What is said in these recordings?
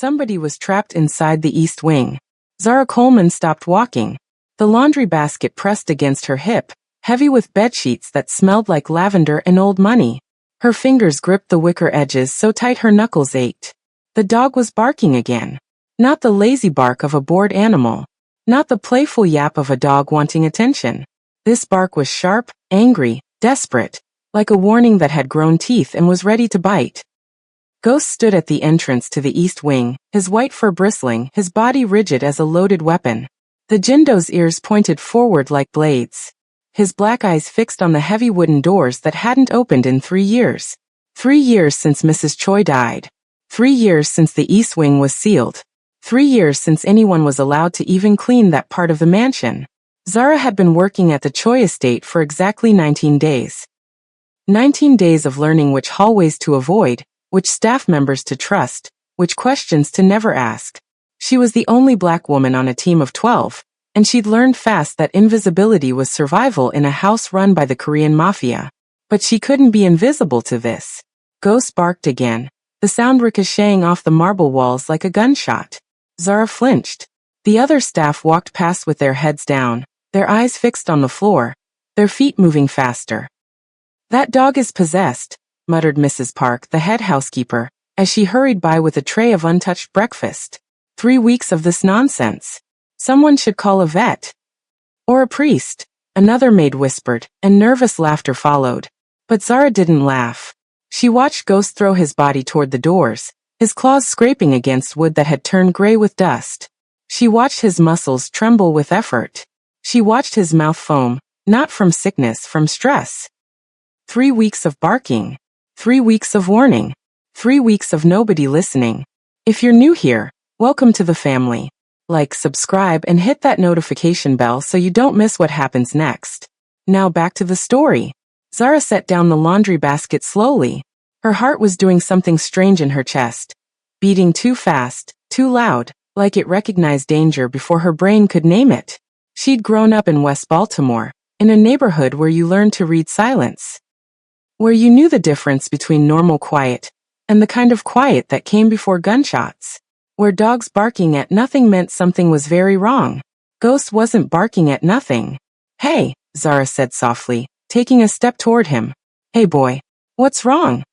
Somebody was trapped inside the east wing. Zara Coleman stopped walking. The laundry basket pressed against her hip, heavy with bedsheets that smelled like lavender and old money. Her fingers gripped the wicker edges so tight her knuckles ached. The dog was barking again. Not the lazy bark of a bored animal. Not the playful yap of a dog wanting attention. This bark was sharp, angry, desperate, like a warning that had grown teeth and was ready to bite. Ghost stood at the entrance to the east wing, his white fur bristling, his body rigid as a loaded weapon. The Jindo's ears pointed forward like blades. His black eyes fixed on the heavy wooden doors that hadn't opened in 3 years. 3 years since Mrs. Choi died. 3 years since the east wing was sealed. 3 years since anyone was allowed to even clean that part of the mansion. Zara had been working at the Choi estate for exactly 19 days. 19 days of learning which hallways to avoid, which staff members to trust, which questions to never ask. She was the only black woman on a team of 12, and she'd learned fast that invisibility was survival in a house run by the Korean Mafia. But she couldn't be invisible to this. Ghost barked again, the sound ricocheting off the marble walls like a gunshot. Zara flinched. The other staff walked past with their heads down, their eyes fixed on the floor, their feet moving faster. "That dog is possessed," muttered Mrs. Park, the head housekeeper, as she hurried by with a tray of untouched breakfast. 3 weeks of this nonsense. Someone should call a vet. Or a priest, another maid whispered, and nervous laughter followed. But Zara didn't laugh. She watched Ghost throw his body toward the doors, his claws scraping against wood that had turned gray with dust. She watched his muscles tremble with effort. She watched his mouth foam, not from sickness, from stress. 3 weeks of barking. 3 weeks of warning. 3 weeks of nobody listening. If you're new here, welcome to the family. Like, subscribe, and hit that notification bell so you don't miss what happens next. Now back to the story. Zara set down the laundry basket slowly. Her heart was doing something strange in her chest. Beating too fast, too loud, like it recognized danger before her brain could name it. She'd grown up in West Baltimore, in a neighborhood where you learned to read silence. Where you knew the difference between normal quiet and the kind of quiet that came before gunshots. Where dogs barking at nothing meant something was very wrong. Ghost wasn't barking at nothing. "Hey," Zara said softly, taking a step toward him. "Hey boy, what's wrong?"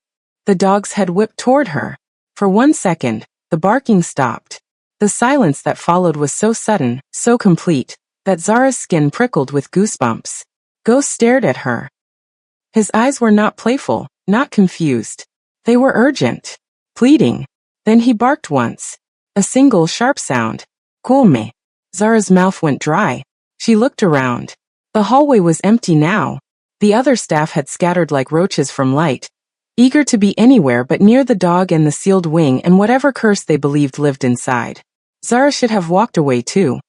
The dog's head whipped toward her. For 1 second, the barking stopped. The silence that followed was so sudden, so complete, that Zara's skin prickled with goosebumps. Ghost stared at her. His eyes were not playful, not confused. They were urgent, pleading. Then he barked once. A single sharp sound. "Come." Zara's mouth went dry. She looked around. The hallway was empty now. The other staff had scattered like roaches from light, eager to be anywhere but near the dog and the sealed wing and whatever curse they believed lived inside. Zara should have walked away too.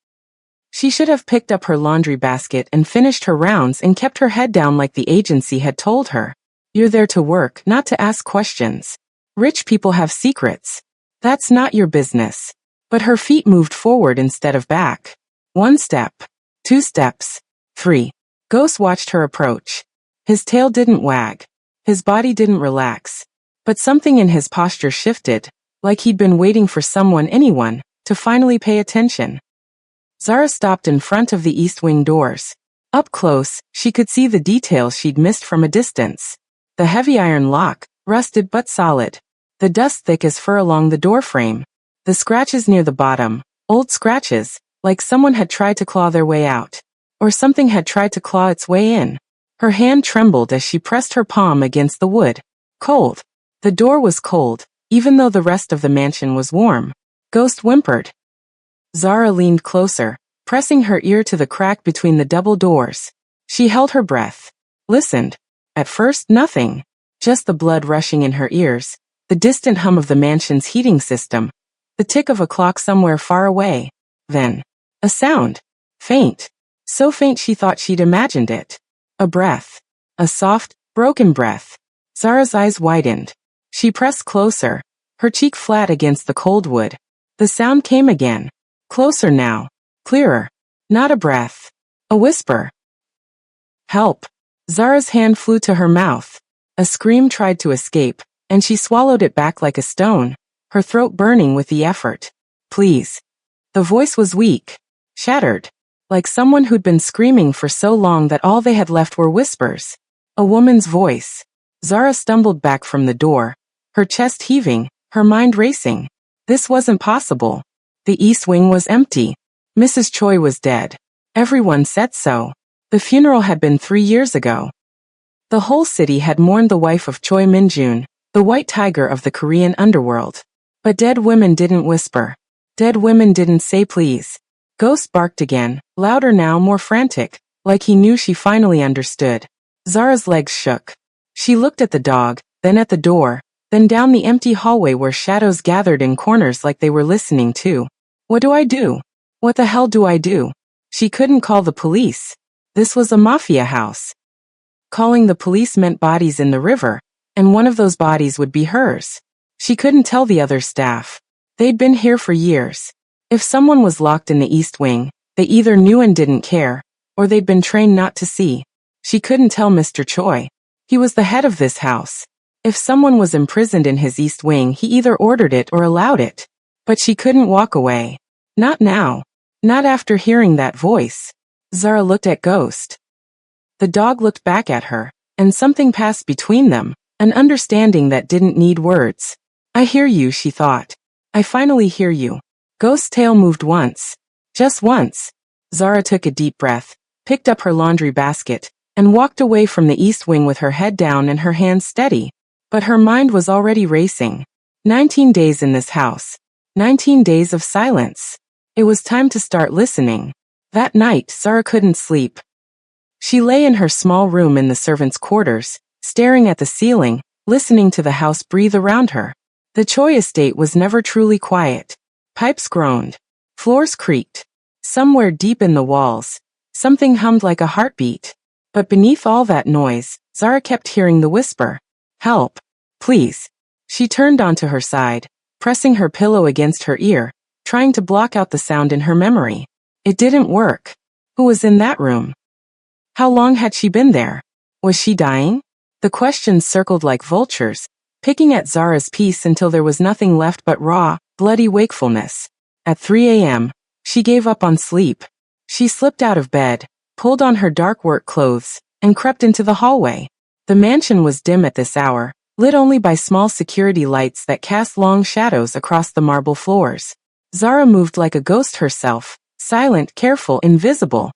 She should have picked up her laundry basket and finished her rounds and kept her head down like the agency had told her. You're there to work, not to ask questions. Rich people have secrets. That's not your business. But her feet moved forward instead of back. 1 step. 2 steps. 3. Ghost watched her approach. His tail didn't wag. His body didn't relax. But something in his posture shifted, like he'd been waiting for anyone, to finally pay attention. Zara stopped in front of the east wing doors. Up close, she could see the details she'd missed from a distance. The heavy iron lock, rusted but solid. The dust thick as fur along the doorframe. The scratches near the bottom, old scratches, like someone had tried to claw their way out. Or something had tried to claw its way in. Her hand trembled as she pressed her palm against the wood. Cold. The door was cold, even though the rest of the mansion was warm. Ghost whimpered. Zara leaned closer, pressing her ear to the crack between the double doors. She held her breath. Listened. At first, nothing. Just the blood rushing in her ears. The distant hum of the mansion's heating system. The tick of a clock somewhere far away. Then, a sound. Faint. So faint she thought she'd imagined it. A breath. A soft, broken breath. Zara's eyes widened. She pressed closer, her cheek flat against the cold wood. The sound came again. Closer now. Clearer. Not a breath. A whisper. Help. Zara's hand flew to her mouth. A scream tried to escape, and she swallowed it back like a stone. her throat burning with the effort. Please. The voice was weak, shattered, like someone who'd been screaming for so long that all they had left were whispers. A woman's voice. Zara stumbled back from the door, her chest heaving, her mind racing. This wasn't possible. The East Wing was empty. Mrs. Choi was dead. Everyone said so. The funeral had been 3 years ago. The whole city had mourned the wife of Choi Min-jun, the white tiger of the Korean underworld. But dead women didn't whisper. Dead women didn't say please. Ghost barked again, louder now, more frantic, like he knew she finally understood. Zara's legs shook. She looked at the dog, then at the door, then down the empty hallway where shadows gathered in corners like they were listening too. What do I do? What the hell do I do? She couldn't call the police. This was a mafia house. Calling the police meant bodies in the river, and one of those bodies would be hers. She couldn't tell the other staff. They'd been here for years. If someone was locked in the East Wing, they either knew and didn't care, or they'd been trained not to see. She couldn't tell Mr. Choi. He was the head of this house. If someone was imprisoned in his East Wing, he either ordered it or allowed it. But she couldn't walk away. Not now. Not after hearing that voice. Zara looked at Ghost. The dog looked back at her, and something passed between them, an understanding that didn't need words. I hear you, she thought. I finally hear you. Ghost's tail moved once. Just once. Zara took a deep breath, picked up her laundry basket, and walked away from the East Wing with her head down and her hands steady. But her mind was already racing. 19 days in this house. 19 days of silence. It was time to start listening. That night, Zara couldn't sleep. She lay in her small room in the servants' quarters, staring at the ceiling, listening to the house breathe around her. The Choi estate was never truly quiet. Pipes groaned. Floors creaked. Somewhere deep in the walls, something hummed like a heartbeat. But beneath all that noise, Zara kept hearing the whisper. Help. Please. She turned onto her side, pressing her pillow against her ear, trying to block out the sound in her memory. It didn't work. Who was in that room? How long had she been there? Was she dying? The questions circled like vultures, picking at Zara's peace until there was nothing left but raw, bloody wakefulness. At 3 a.m., she gave up on sleep. She slipped out of bed, pulled on her dark work clothes, and crept into the hallway. The mansion was dim at this hour, lit only by small security lights that cast long shadows across the marble floors. Zara moved like a ghost herself, silent, careful, invisible.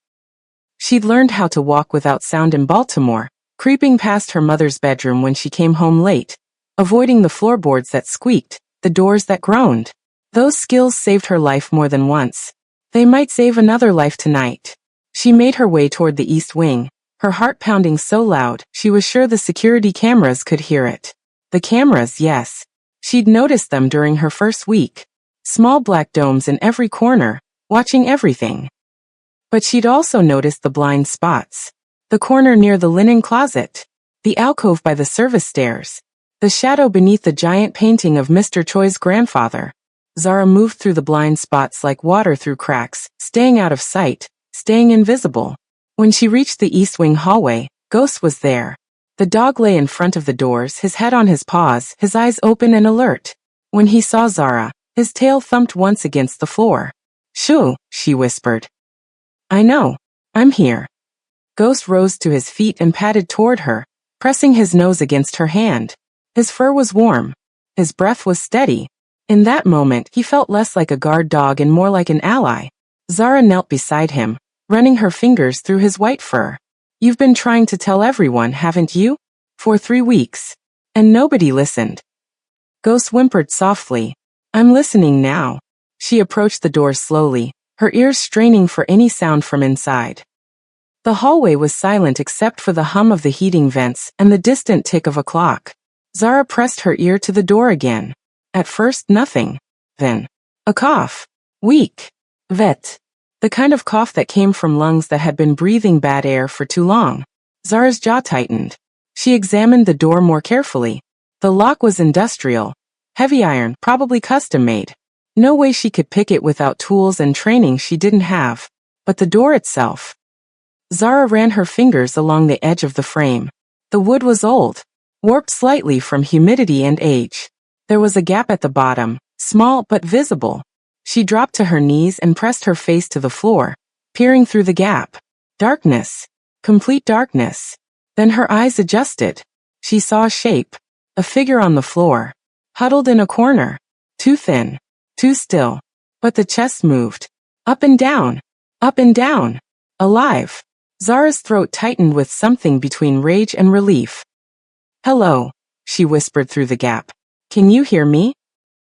She'd learned how to walk without sound in Baltimore, creeping past her mother's bedroom when she came home late, avoiding the floorboards that squeaked, the doors that groaned. Those skills saved her life more than once. They might save another life tonight. She made her way toward the East Wing, her heart pounding so loud she was sure the security cameras could hear it. The cameras, yes. She'd noticed them during her first week. Small black domes in every corner, watching everything. But she'd also noticed the blind spots. The corner near the linen closet. The alcove by the service stairs. The shadow beneath the giant painting of Mr. Choi's grandfather. Zara moved through the blind spots like water through cracks, staying out of sight, staying invisible. When she reached the East Wing hallway, Ghost was there. The dog lay in front of the doors, his head on his paws, his eyes open and alert. When he saw Zara, his tail thumped once against the floor. Shoo, she whispered. I know. I'm here. Ghost rose to his feet and padded toward her, pressing his nose against her hand. His fur was warm. His breath was steady. In that moment, he felt less like a guard dog and more like an ally. Zara knelt beside him, running her fingers through his white fur. You've been trying to tell everyone, haven't you? For 3 weeks. And nobody listened. Ghost whimpered softly. I'm listening now. She approached the door slowly, her ears straining for any sound from inside. The hallway was silent except for the hum of the heating vents and the distant tick of a clock. Zara pressed her ear to the door again. At first, nothing. Then, a cough. Weak. Vet. The kind of cough that came from lungs that had been breathing bad air for too long. Zara's jaw tightened. She examined the door more carefully. The lock was industrial. Heavy iron, probably custom-made. No way she could pick it without tools and training she didn't have. But the door itself. Zara ran her fingers along the edge of the frame. The wood was old, warped slightly from humidity and age. There was a gap at the bottom, small but visible. She dropped to her knees and pressed her face to the floor, peering through the gap. Darkness. Complete darkness. Then her eyes adjusted. She saw a shape. A figure on the floor. Huddled in a corner. Too thin. Too still. But the chest moved. Up and down. Up and down. Alive. Zara's throat tightened with something between rage and relief. "Hello," she whispered through the gap. "Can you hear me?"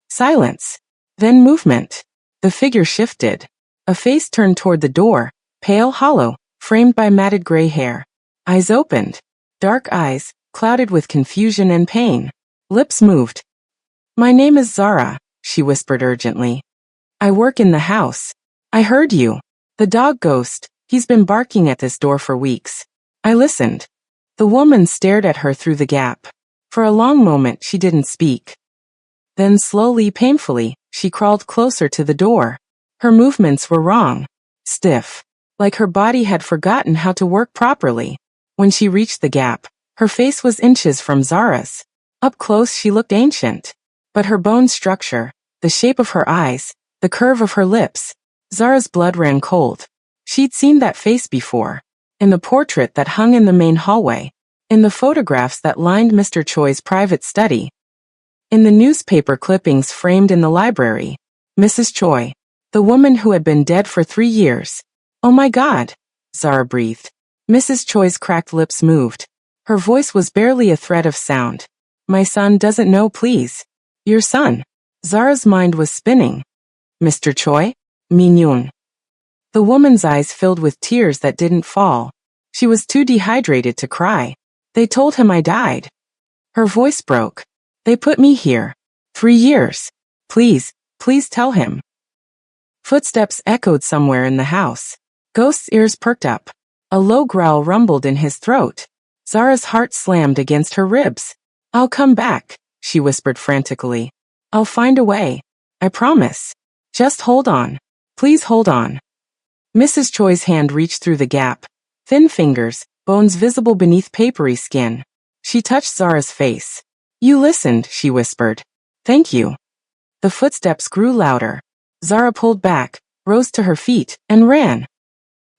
Silence. Then movement. The figure shifted. A face turned toward the door, pale, hollow, framed by matted gray hair. Eyes opened. Dark eyes, clouded with confusion and pain. Lips moved. "My name is Zara," she whispered urgently. "I work in the house. I heard you. The dog ghost, he's been barking at this door for weeks." I listened. The woman stared at her through the gap. For a long moment she didn't speak. Then slowly, painfully, she crawled closer to the door. Her movements were wrong. Stiff. Like her body had forgotten how to work properly. When she reached the gap, her face was inches from Zara's. Up close she looked ancient. But her bone structure, the shape of her eyes, the curve of her lips, Zara's blood ran cold. She'd seen that face before. In the portrait that hung in the main hallway. In the photographs that lined Mr. Choi's private study. In the newspaper clippings framed in the library. Mrs. Choi. The woman who had been dead for 3 years. "Oh my God," Zara breathed. Mrs. Choi's cracked lips moved. Her voice was barely a thread of sound. "My son doesn't know, please." "Your son?" Zara's mind was spinning. "Mr. Choi? Min-yoon." The woman's eyes filled with tears that didn't fall. She was too dehydrated to cry. "They told him I died." Her voice broke. "They put me here. 3 years. Please, please tell him." Footsteps echoed somewhere in the house. Ghost's ears perked up. A low growl rumbled in his throat. Zara's heart slammed against her ribs. "I'll come back," she whispered frantically. "I'll find a way. I promise. Just hold on. Please hold on." Mrs. Choi's hand reached through the gap. Thin fingers, bones visible beneath papery skin. She touched Zara's face. "You listened," she whispered. "Thank you." The footsteps grew louder. Zara pulled back, rose to her feet, and ran.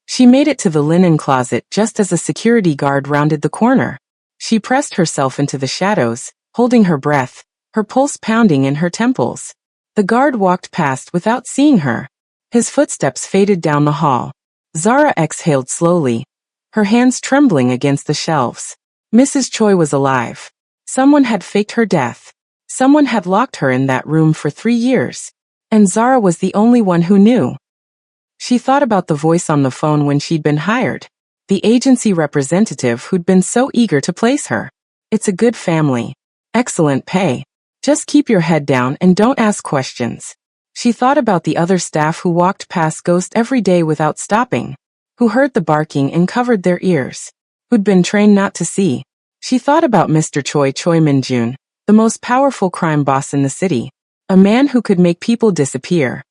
She made it to the linen closet just as a security guard rounded the corner. She pressed herself into the shadows, holding her breath, her pulse pounding in her temples. The guard walked past without seeing her. His footsteps faded down the hall. Zara exhaled slowly, her hands trembling against the shelves. Mrs. Choi was alive. Someone had faked her death. Someone had locked her in that room for 3 years. And Zara was the only one who knew. She thought about the voice on the phone when she'd been hired. The agency representative who'd been so eager to place her. "It's a good family. Excellent pay. Just keep your head down and don't ask questions." She thought about the other staff who walked past Ghost every day without stopping. Who heard the barking and covered their ears. Who'd been trained not to see. She thought about Mr. Choi Min-jun, the most powerful crime boss in the city. A man who could make people disappear.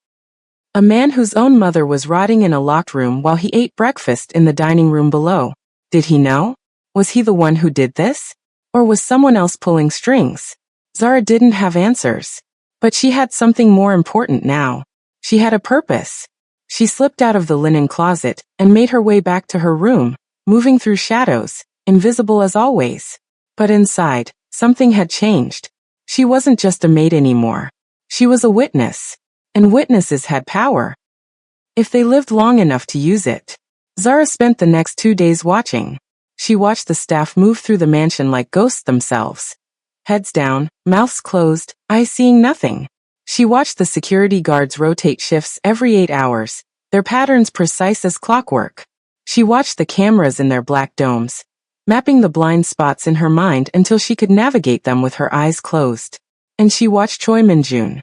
A man whose own mother was rotting in a locked room while he ate breakfast in the dining room below. Did he know? Was he the one who did this? Or was someone else pulling strings? Zara didn't have answers. But she had something more important now. She had a purpose. She slipped out of the linen closet and made her way back to her room, moving through shadows, invisible as always. But inside, something had changed. She wasn't just a maid anymore. She was a witness. And witnesses had power. If they lived long enough to use it. Zara spent the next 2 days watching. She watched the staff move through the mansion like ghosts themselves. Heads down, mouths closed, eyes seeing nothing. She watched the security guards rotate shifts every 8 hours, their patterns precise as clockwork. She watched the cameras in their black domes, mapping the blind spots in her mind until she could navigate them with her eyes closed. And she watched Choi Min-jun.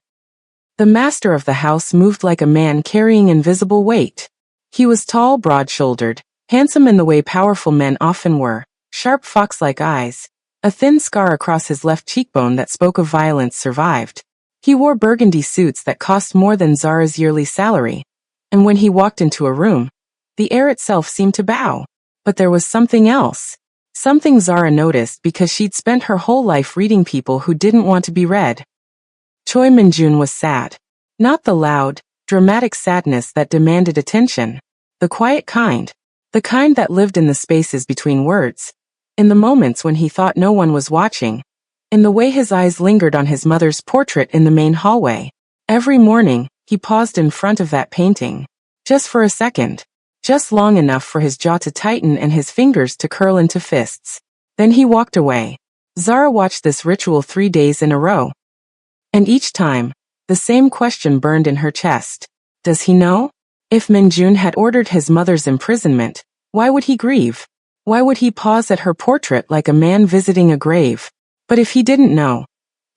The master of the house moved like a man carrying invisible weight. He was tall, broad-shouldered, handsome in the way powerful men often were, sharp fox-like eyes. A thin scar across his left cheekbone that spoke of violence survived. He wore burgundy suits that cost more than Zara's yearly salary. And when he walked into a room, the air itself seemed to bow. But there was something else. Something Zara noticed because she'd spent her whole life reading people who didn't want to be read. Choi Minjun was sad. Not the loud, dramatic sadness that demanded attention. The quiet kind. The kind that lived in the spaces between words. In the moments when he thought no one was watching. In the way his eyes lingered on his mother's portrait in the main hallway. Every morning, he paused in front of that painting. Just for a second. Just long enough for his jaw to tighten and his fingers to curl into fists. Then he walked away. Zara watched this ritual 3 days in a row. And each time, the same question burned in her chest. Does he know? If Minjun had ordered his mother's imprisonment, why would he grieve? Why would he pause at her portrait like a man visiting a grave? But if he didn't know,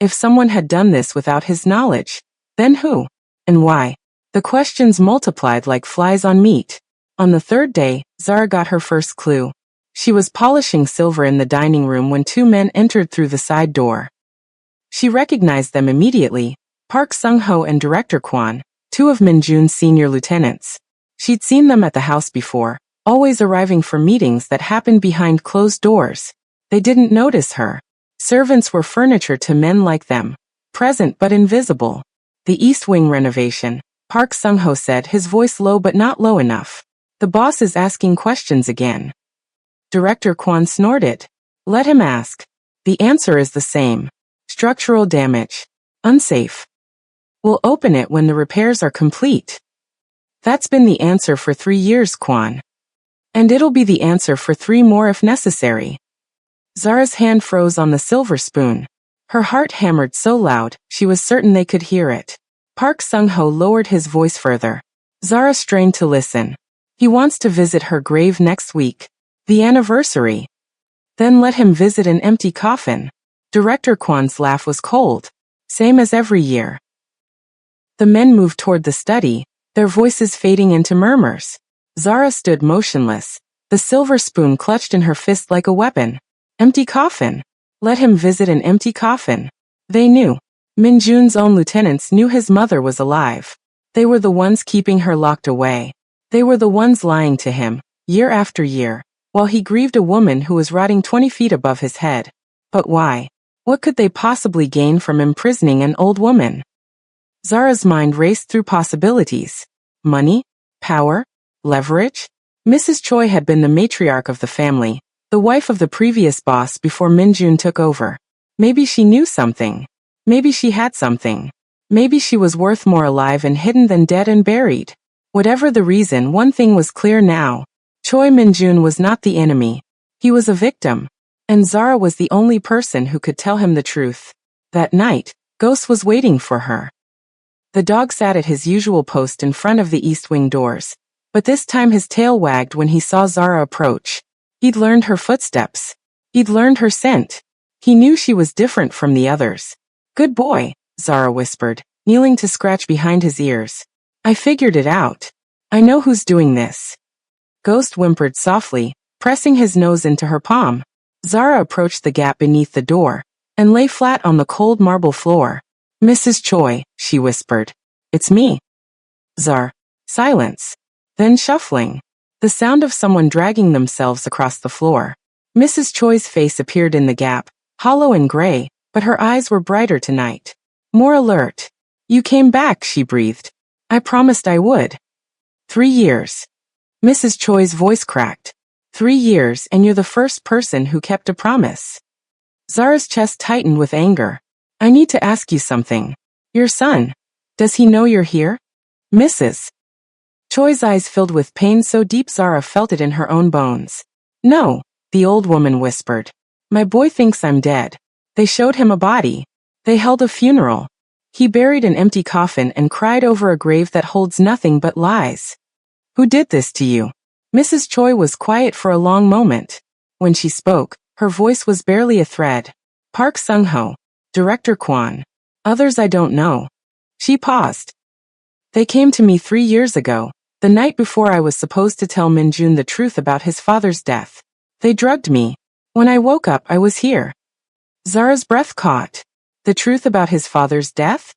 if someone had done this without his knowledge, then who? And why? The questions multiplied like flies on meat. On the third day, Zara got her first clue. She was polishing silver in the dining room when 2 men entered through the side door. She recognized them immediately, Park Sung-ho and Director Kwon, 2 of Minjun's senior lieutenants. She'd seen them at the house before, always arriving for meetings that happened behind closed doors. They didn't notice her. Servants were furniture to men like them, present but invisible. The East Wing renovation, Park Sung-ho said, his voice low but not low enough. The boss is asking questions again. Director Kwon snorted. Let him ask. The answer is the same. Structural damage. Unsafe. We'll open it when the repairs are complete. That's been the answer for 3 years, Kwon. And it'll be the answer for 3 more if necessary. Zara's hand froze on the silver spoon. Her heart hammered so loud, she was certain they could hear it. Park Sung-ho lowered his voice further. Zara strained to listen. He wants to visit her grave next week. The anniversary. Then let him visit an empty coffin. Director Kwon's laugh was cold. Same as every year. The men moved toward the study, their voices fading into murmurs. Zara stood motionless, the silver spoon clutched in her fist like a weapon. Empty coffin. Let him visit an empty coffin. They knew. Minjun's own lieutenants knew his mother was alive. They were the ones keeping her locked away. They were the ones lying to him, year after year, while he grieved a woman who was rotting 20 feet above his head. But why? What could they possibly gain from imprisoning an old woman? Zara's mind raced through possibilities. Money? Power? Leverage? Mrs. Choi had been the matriarch of the family, the wife of the previous boss before Minjun took over. Maybe she knew something. Maybe she had something. Maybe she was worth more alive and hidden than dead and buried. Whatever the reason, one thing was clear now. Choi Minjun was not the enemy. He was a victim. And Zara was the only person who could tell him the truth. That night, Ghost was waiting for her. The dog sat at his usual post in front of the East Wing doors. But this time his tail wagged when he saw Zara approach. He'd learned her footsteps. He'd learned her scent. He knew she was different from the others. Good boy, Zara whispered, kneeling to scratch behind his ears. I figured it out. I know who's doing this. Ghost whimpered softly, pressing his nose into her palm. Zara approached the gap beneath the door, and lay flat on the cold marble floor. Mrs. Choi, she whispered. It's me. Zara. Silence. Then shuffling. The sound of someone dragging themselves across the floor. Mrs. Choi's face appeared in the gap, hollow and gray, but her eyes were brighter tonight. More alert. You came back, she breathed. I promised I would. 3 years. Mrs. Choi's voice cracked. 3 years and you're the first person who kept a promise. Zara's chest tightened with anger. I need to ask you something. Your son. Does he know you're here? Mrs. Choi's eyes filled with pain so deep Zara felt it in her own bones. No, the old woman whispered. My boy thinks I'm dead. They showed him a body. They held a funeral. He buried an empty coffin and cried over a grave that holds nothing but lies. Who did this to you? Mrs. Choi was quiet for a long moment. When she spoke, her voice was barely a thread. Park Sung-ho. Director Kwon. Others I don't know. She paused. They came to me 3 years ago, the night before I was supposed to tell Minjun the truth about his father's death. They drugged me. When I woke up, I was here. Zara's breath caught. The truth about his father's death?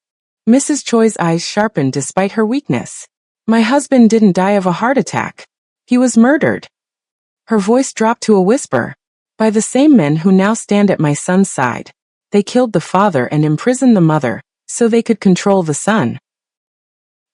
Mrs. Choi's eyes sharpened despite her weakness. My husband didn't die of a heart attack. He was murdered. Her voice dropped to a whisper. By the same men who now stand at my son's side. They killed the father and imprisoned the mother, so they could control the sun.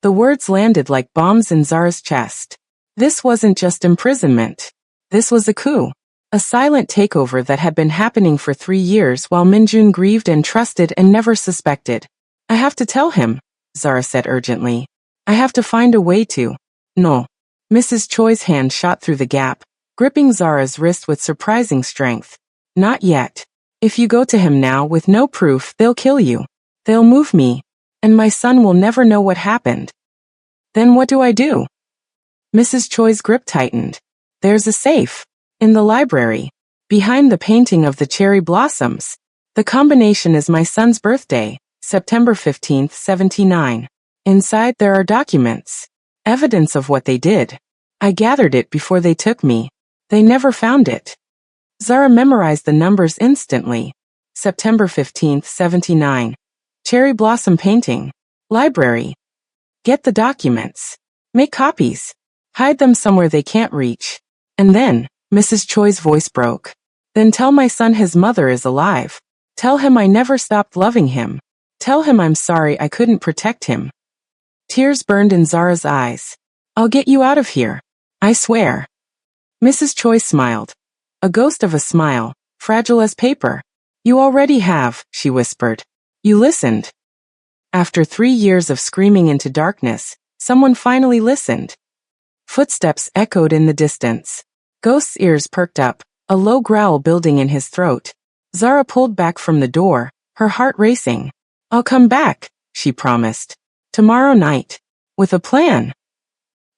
The words landed like bombs in Zara's chest. This wasn't just imprisonment. This was a coup. A silent takeover that had been happening for 3 years while Minjun grieved and trusted and never suspected. I have to tell him, Zara said urgently. I have to find a way to. No. Mrs. Choi's hand shot through the gap, gripping Zara's wrist with surprising strength. Not yet. If you go to him now with no proof, they'll kill you. They'll move me. And my son will never know what happened. Then what do I do? Mrs. Choi's grip tightened. There's a safe. In the library. Behind the painting of the cherry blossoms. The combination is my son's birthday, September 15th, 79. Inside there are documents. Evidence of what they did. I gathered it before they took me. They never found it. Zara memorized the numbers instantly. September 15th, 79. Cherry blossom painting. Library. Get the documents. Make copies. Hide them somewhere they can't reach. And then, Mrs. Choi's voice broke. Then tell my son his mother is alive. Tell him I never stopped loving him. Tell him I'm sorry I couldn't protect him. Tears burned in Zara's eyes. I'll get you out of here. I swear. Mrs. Choi smiled. A ghost of a smile, fragile as paper. You already have, she whispered. You listened. After 3 years of screaming into darkness, someone finally listened. Footsteps echoed in the distance. Ghost's ears perked up, a low growl building in his throat. Zara pulled back from the door, her heart racing. I'll come back, she promised. Tomorrow night. With a plan.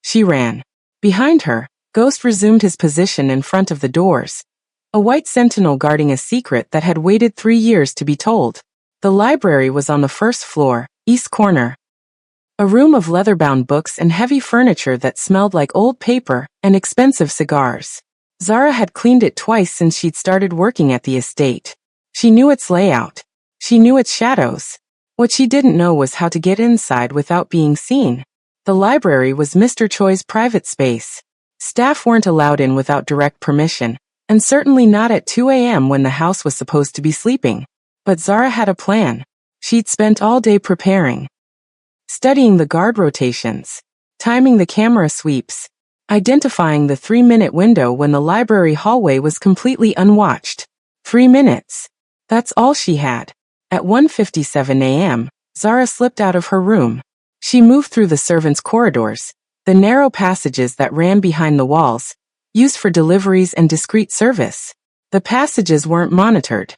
She ran. Behind her, Ghost resumed his position in front of the doors. A white sentinel guarding a secret that had waited 3 years to be told. The library was on the first floor, east corner. A room of leather-bound books and heavy furniture that smelled like old paper and expensive cigars. Zara had cleaned it twice since she'd started working at the estate. She knew its layout. She knew its shadows. What she didn't know was how to get inside without being seen. The library was Mr. Choi's private space. Staff weren't allowed in without direct permission, and certainly not at 2 a.m. when the house was supposed to be sleeping. But Zara had a plan. She'd spent all day preparing. Studying the guard rotations, timing the camera sweeps, identifying the 3-minute window when the library hallway was completely unwatched. 3 minutes. That's all she had. At 1:57 a.m., Zara slipped out of her room. She moved through the servants' corridors, the narrow passages that ran behind the walls, used for deliveries and discreet service. The passages weren't monitored.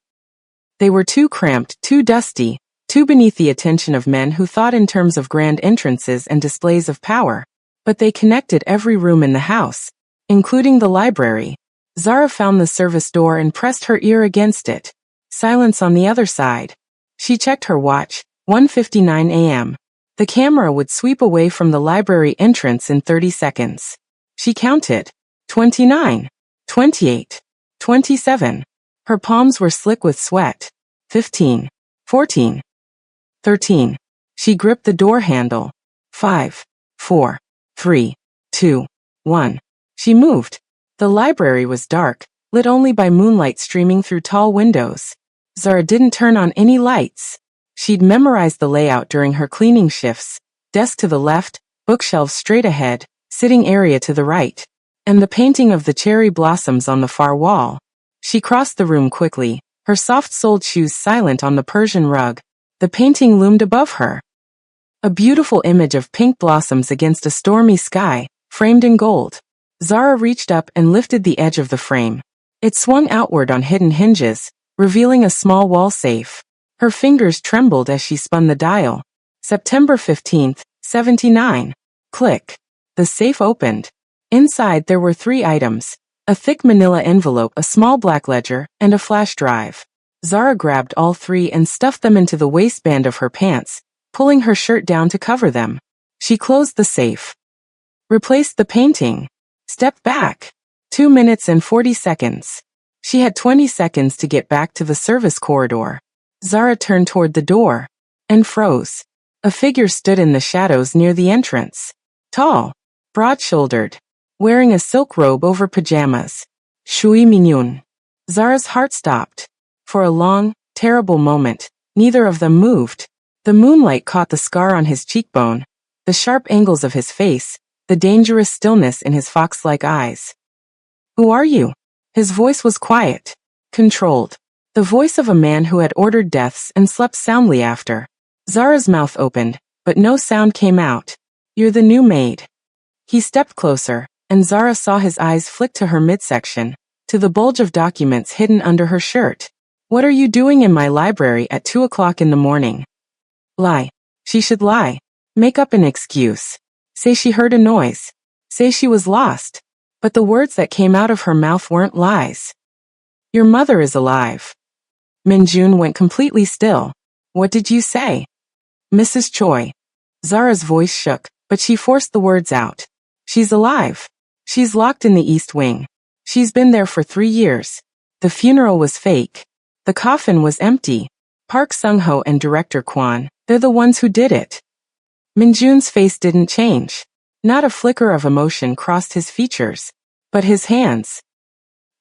They were too cramped, too dusty, too beneath the attention of men who thought in terms of grand entrances and displays of power. But they connected every room in the house, including the library. Zara found the service door and pressed her ear against it. Silence on the other side. She checked her watch, 1:59 a.m. The camera would sweep away from the library entrance in 30 seconds. She counted. 29. 28. 27. Her palms were slick with sweat. 15. 14. 13. She gripped the door handle. 5. 4. 3. 2. 1. She moved. The library was dark, lit only by moonlight streaming through tall windows. Zara didn't turn on any lights. She'd memorized the layout during her cleaning shifts. Desk to the left, bookshelves straight ahead, sitting area to the right, and the painting of the cherry blossoms on the far wall. She crossed the room quickly, her soft-soled shoes silent on the Persian rug. The painting loomed above her. A beautiful image of pink blossoms against a stormy sky, framed in gold. Zara reached up and lifted the edge of the frame. It swung outward on hidden hinges, revealing a small wall safe. Her fingers trembled as she spun the dial. September 15th, 79. Click. The safe opened. Inside there were 3 items. A thick manila envelope, a small black ledger, and a flash drive. Zara grabbed all 3 and stuffed them into the waistband of her pants, pulling her shirt down to cover them. She closed the safe. Replaced the painting. Stepped back. 2 minutes and 40 seconds. She had 20 seconds to get back to the service corridor. Zara turned toward the door. And froze. A figure stood in the shadows near the entrance. Tall. Broad-shouldered. Wearing a silk robe over pajamas. Shui Minyun. Zara's heart stopped. For a long, terrible moment, neither of them moved. The moonlight caught the scar on his cheekbone, the sharp angles of his face, the dangerous stillness in his fox-like eyes. Who are you? His voice was quiet, controlled. The voice of a man who had ordered deaths and slept soundly after. Zara's mouth opened, but no sound came out. You're the new maid. He stepped closer, and Zara saw his eyes flick to her midsection, to the bulge of documents hidden under her shirt. What are you doing in my library at 2 o'clock in the morning? Lie. She should lie. Make up an excuse. Say she heard a noise. Say she was lost. But the words that came out of her mouth weren't lies. Your mother is alive. Minjun went completely still. What did you say? Mrs. Choi. Zara's voice shook, but she forced the words out. She's alive. She's locked in the East Wing. She's been there for 3 years. The funeral was fake. The coffin was empty. Park Sung-ho and Director Kwon, they're the ones who did it. Minjun's face didn't change. Not a flicker of emotion crossed his features. But his hands.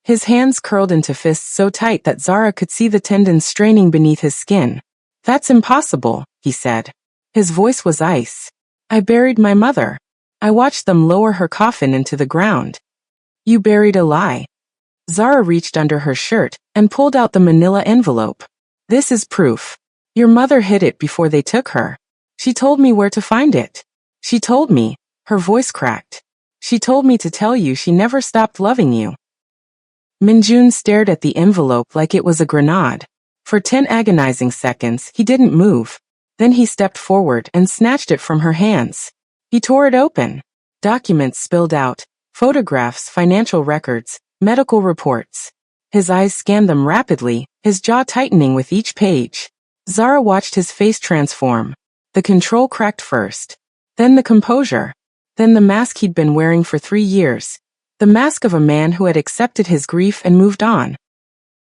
His hands curled into fists so tight that Zara could see the tendons straining beneath his skin. That's impossible, he said. His voice was ice. I buried my mother. I watched them lower her coffin into the ground. You buried a lie. Zara reached under her shirt and pulled out the manila envelope. This is proof. Your mother hid it before they took her. She told me where to find it. She told me, her voice cracked. She told me to tell you she never stopped loving you. Minjun stared at the envelope like it was a grenade. For 10 agonizing seconds, he didn't move. Then he stepped forward and snatched it from her hands. He tore it open. Documents spilled out, photographs, financial records, medical reports. His eyes scanned them rapidly, his jaw tightening with each page. Zara watched his face transform. The control cracked first. Then the composure. Then the mask he'd been wearing for 3 years. The mask of a man who had accepted his grief and moved on.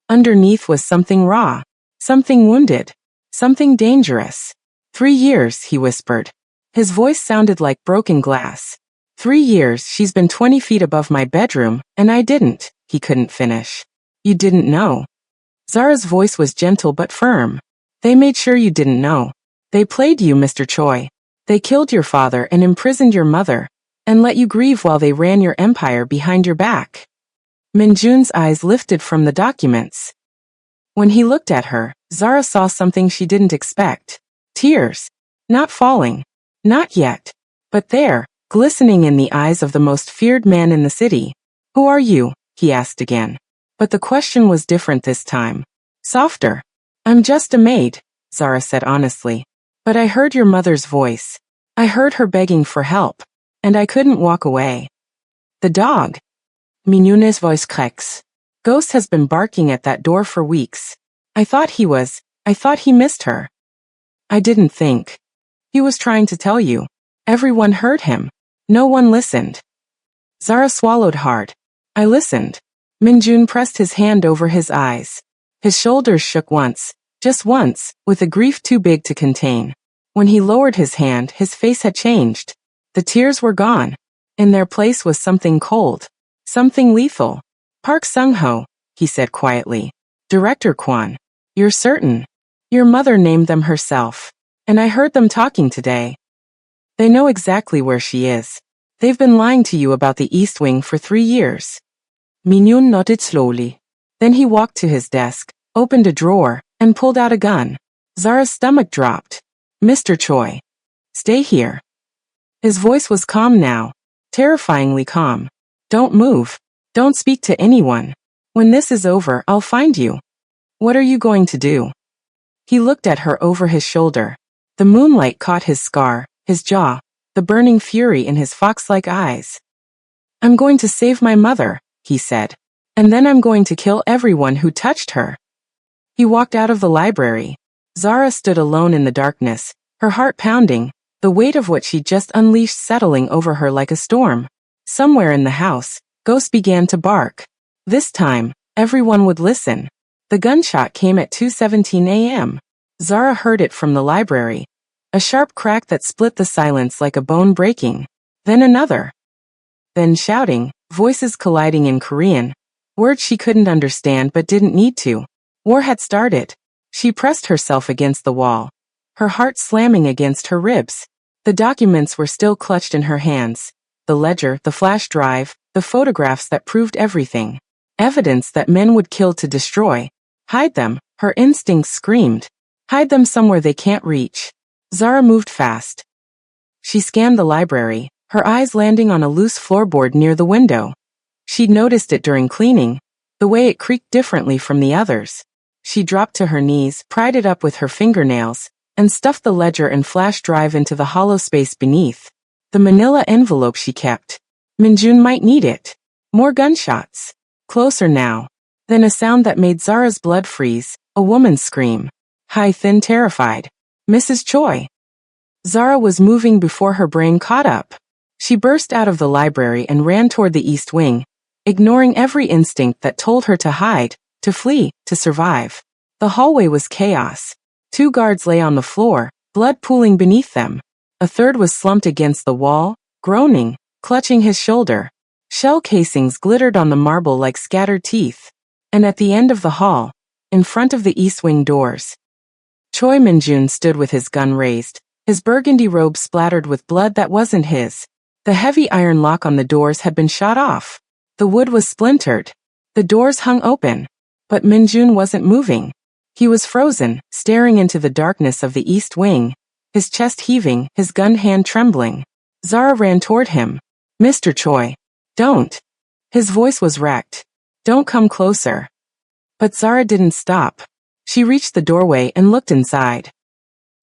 Underneath was something raw. Something wounded. Something dangerous. 3 years, he whispered. His voice sounded like broken glass. 3 years she's been 20 feet above my bedroom, and I didn't, he couldn't finish. You didn't know. Zara's voice was gentle but firm. They made sure you didn't know. They played you, Mr. Choi. They killed your father and imprisoned your mother, and let you grieve while they ran your empire behind your back. Minjun's eyes lifted from the documents. When he looked at her, Zara saw something she didn't expect. Tears. Not falling. Not yet. But there, glistening in the eyes of the most feared man in the city. Who are you? He asked again. But the question was different this time. Softer. I'm just a maid, Zara said honestly. But I heard your mother's voice. I heard her begging for help. And I couldn't walk away. The dog. Minun's voice cracks. Ghost has been barking at that door for weeks. I thought he missed her. I didn't think. He was trying to tell you. Everyone heard him. No one listened. Zara swallowed hard. I listened. Minjun pressed his hand over his eyes. His shoulders shook once, just once, with a grief too big to contain. When he lowered his hand, his face had changed. The tears were gone. In their place was something cold. Something lethal. Park Sung-ho, he said quietly. Director Kwon. You're certain? Your mother named them herself. And I heard them talking today. They know exactly where she is. They've been lying to you about the East Wing for 3 years. Minun nodded slowly. Then he walked to his desk, opened a drawer, and pulled out a gun. Zara's stomach dropped. Mr. Choi. Stay here. His voice was calm now. Terrifyingly calm. Don't move. Don't speak to anyone. When this is over, I'll find you. What are you going to do? He looked at her over his shoulder. The moonlight caught his scar, his jaw, the burning fury in his fox-like eyes. I'm going to save my mother, he said. And then I'm going to kill everyone who touched her. He walked out of the library. Zara stood alone in the darkness, her heart pounding, the weight of what she'd just unleashed settling over her like a storm. Somewhere in the house, Ghost began to bark. This time, everyone would listen. The gunshot came at 2:17 a.m. Zara heard it from the library. A sharp crack that split the silence like a bone breaking. Then another. Then shouting, voices colliding in Korean. Words she couldn't understand but didn't need to. War had started. She pressed herself against the wall. her heart slamming against her ribs. The documents were still clutched in her hands. The ledger, the flash drive, the photographs that proved everything. Evidence that men would kill to destroy. Hide them, her instincts screamed. Hide them somewhere they can't reach. Zara moved fast. She scanned the library, her eyes landing on a loose floorboard near the window. She'd noticed it during cleaning, the way it creaked differently from the others. She dropped to her knees, pried it up with her fingernails, and stuffed the ledger and flash drive into the hollow space beneath. The manila envelope she kept. Minjun might need it. More gunshots. Closer now. Then a sound that made Zara's blood freeze, a woman's scream. High, thin, terrified. Mrs. Choi. Zara was moving before her brain caught up. She burst out of the library and ran toward the east wing, ignoring every instinct that told her to hide, to flee, to survive. The hallway was chaos. 2 guards lay on the floor, blood pooling beneath them. A third was slumped against the wall, groaning, clutching his shoulder. Shell casings glittered on the marble like scattered teeth. And at the end of the hall, in front of the east wing doors, Choi Minjun stood with his gun raised, his burgundy robe splattered with blood that wasn't his. The heavy iron lock on the doors had been shot off. The wood was splintered. The doors hung open. But Minjun wasn't moving. He was frozen, staring into the darkness of the east wing, his chest heaving, his gun hand trembling. Zara ran toward him. Mr. Choi. Don't. His voice was wrecked. Don't come closer. But Zara didn't stop. She reached the doorway and looked inside.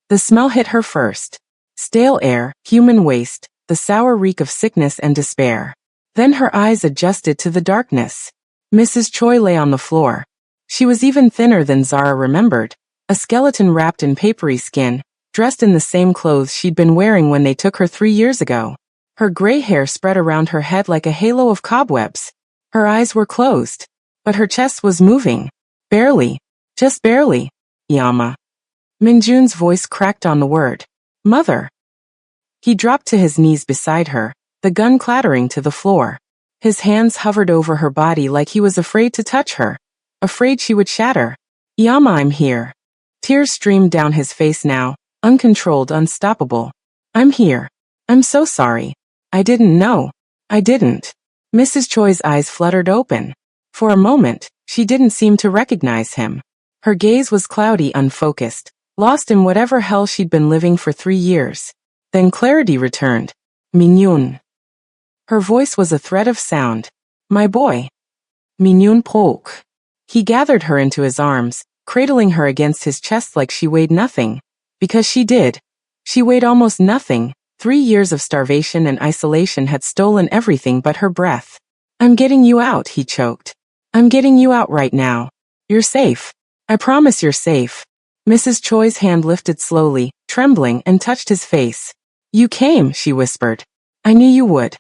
The smell hit her first. Stale air, human waste, the sour reek of sickness and despair. Then her eyes adjusted to the darkness. Mrs. Choi lay on the floor. She was even thinner than Zara remembered, a skeleton wrapped in papery skin, dressed in the same clothes she'd been wearing when they took her 3 years ago. Her gray hair spread around her head like a halo of cobwebs. Her eyes were closed, but her chest was moving. Barely. Just barely. Yama. Minjun's voice cracked on the word. Mother. He dropped to his knees beside her, the gun clattering to the floor. His hands hovered over her body like he was afraid to touch her, afraid she would shatter. Yama, I'm here. Tears streamed down his face now, uncontrolled, unstoppable. I'm here. I'm so sorry. I didn't know. I didn't. Mrs. Choi's eyes fluttered open. For a moment, she didn't seem to recognize him. Her gaze was cloudy, unfocused, lost in whatever hell she'd been living for 3 years. Then clarity returned. Minhyun. Her voice was a thread of sound. My boy. Minhyun Polk. He gathered her into his arms, cradling her against his chest like she weighed nothing. Because she did. She weighed almost nothing. 3 years of starvation and isolation had stolen everything but her breath. I'm getting you out, he choked. I'm getting you out right now. You're safe. I promise you're safe. Mrs. Choi's hand lifted slowly, trembling, and touched his face. You came, she whispered. I knew you would.